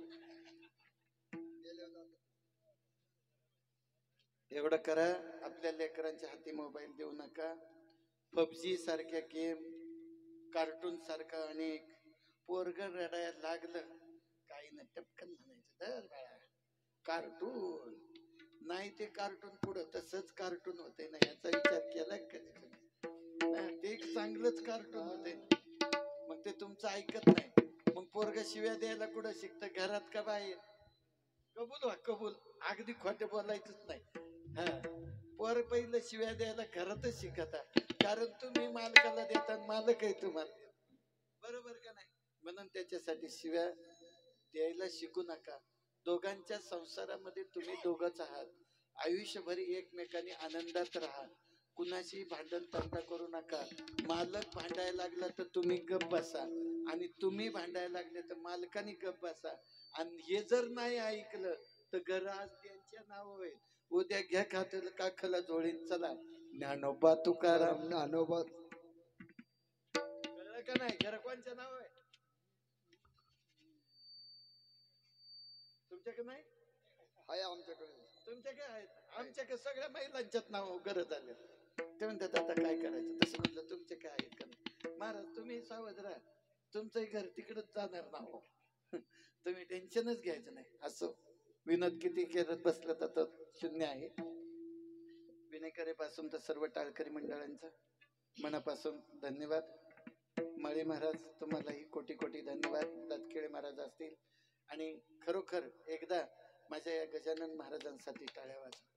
एवढं करा, आपल्या लेकरांच्या हाती मोबाईल देऊ नका. पबजी सारख्या गेम, कार्टून सारखा अनेक, पोरग रडायला लागलं काही नाही टपकन म्हणायचं दर बाळा कार्टून नाही, ते कार्टून पुढं तसंच कार्टून होते ना, याचा विचार केला कधी? ते एक चांगलंच कार्टून होते, मग ते तुमचं ऐकत नाही. मग पोरग शिव्या द्यायला कुठं शिकतं, घरात का बाहेर? कबूल व्हा, कबूल. अगदी खोटे बोलायचंच नाही. हा, पोर पहिलं शिव्या द्यायला घरातच शिकता, कारण तुम्ही मालकाला देता, मालक आहे तुम्हाला, बरोबर का नाही? म्हणून त्याच्यासाठी शिव्या द्यायला शिकू नका. दोघांच्या संसारामध्ये तुम्ही दोघंच आहात. आयुष्यभर एकमेकांनी आनंदात राहा. कुणाशी भांडण तंटा करू नका. मालक भांडायला लागला तर तुम्ही गप बसा, आणि तुम्ही भांडायला लागले तर मालकाने गप बसा. आणि हे जर नाही ऐकलं तर घर आज त्यांच्या नाव होईल. उद्या घ्या खात्याला काखला जोडीन. चला, ज्ञानोबा तुकाराम ज्ञानोबा. कळलं का नाही? घर कोणच्या नाव आहे? तुमच्याकडे नाही आहे? आमच्याकडे. तुमच्याकडे आहेत? आमच्याकडे सगळ्या महिलांच्यात नाव गरज आले. ते म्हणतात आता काय करायचं? तसं म्हटलं तुमचे काय आहेत का नाही? महाराज तुम्ही सावध राहा, तुमचंही घर तिकडच जाणार नाव. तुम्ही टेन्शनच घ्यायचं नाही. असं विनोद किती करत बसलं तर शून्य आहे. विनेकरेपासून तर सर्व टाळकरी मंडळांचा मनापासून धन्यवाद. माळी महाराज तुम्हालाही कोटी कोटी धन्यवाद. दत्तखेळे महाराज असतील, आणि खरोखर एकदा माझ्या या गजानन महाराजांसाठी टाळ्या वाजवा.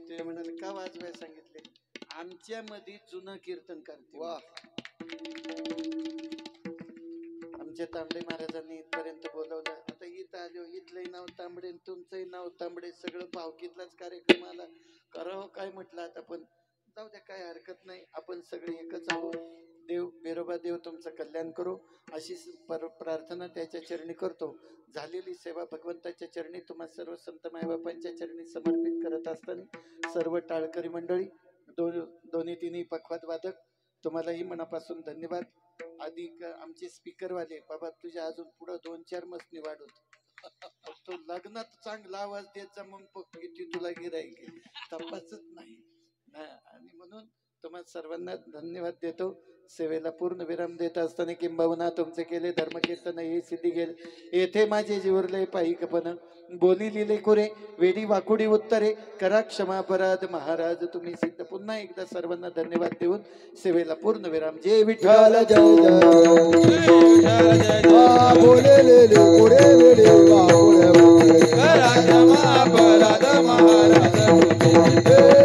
ते म्हणाले का वाजवाय सांगितले? आमच्या मध्ये जुनं कीर्तन करते. वा, आमच्या तांबडे महाराजांनी इथपर्यंत बोलवलं. आता इथं आलो, इथलंही नाव तांबडे, तुमचंही नाव तांबडे, सगळं भावकीतलाच कार्यक्रमाला करावं काय म्हटलं आता. पण जाऊ द्या, काय हरकत नाही, आपण सगळे एकच आहोत. देव बिरोबा देव तुमचं कल्याण करो अशी प्रार्थना त्याच्या चरणी करतो. झालेली सेवा भगवंताच्या चरणी, तुम्हा सर्व संत मायबापांच्या चरणी समर्पित करत असताना सर्व टाळकरी मंडळी, दोन्ही तिन्ही पखवाद वादक, तुम्हालाही मनापासून धन्यवाद. अधिक आमचे स्पीकरवाले, बाबा तुझ्या अजून पुढं 2-4 मसनी वाढवत, तो लग्नात चांगला आवाज द्यायचा, मग किती तुला गिराईक तपासच नाही. आणि म्हणून तुम्हा सर्वांना धन्यवाद देतो. सेवेला पूर्ण विराम देत असताना किंबहुना तुमचे केले धर्मकीर्तन हे सिद्धी गेले. येथे माझे जीवरले पायिकपण बोली लिहिले कुरे, वेडी वाकुडी उत्तरे करा क्षमा अपराध, महाराज तुम्ही सिद्ध. पुन्हा एकदा सर्वांना धन्यवाद देऊन सेवेला पूर्ण विराम. जय विठ्ठल जय जय. महाराज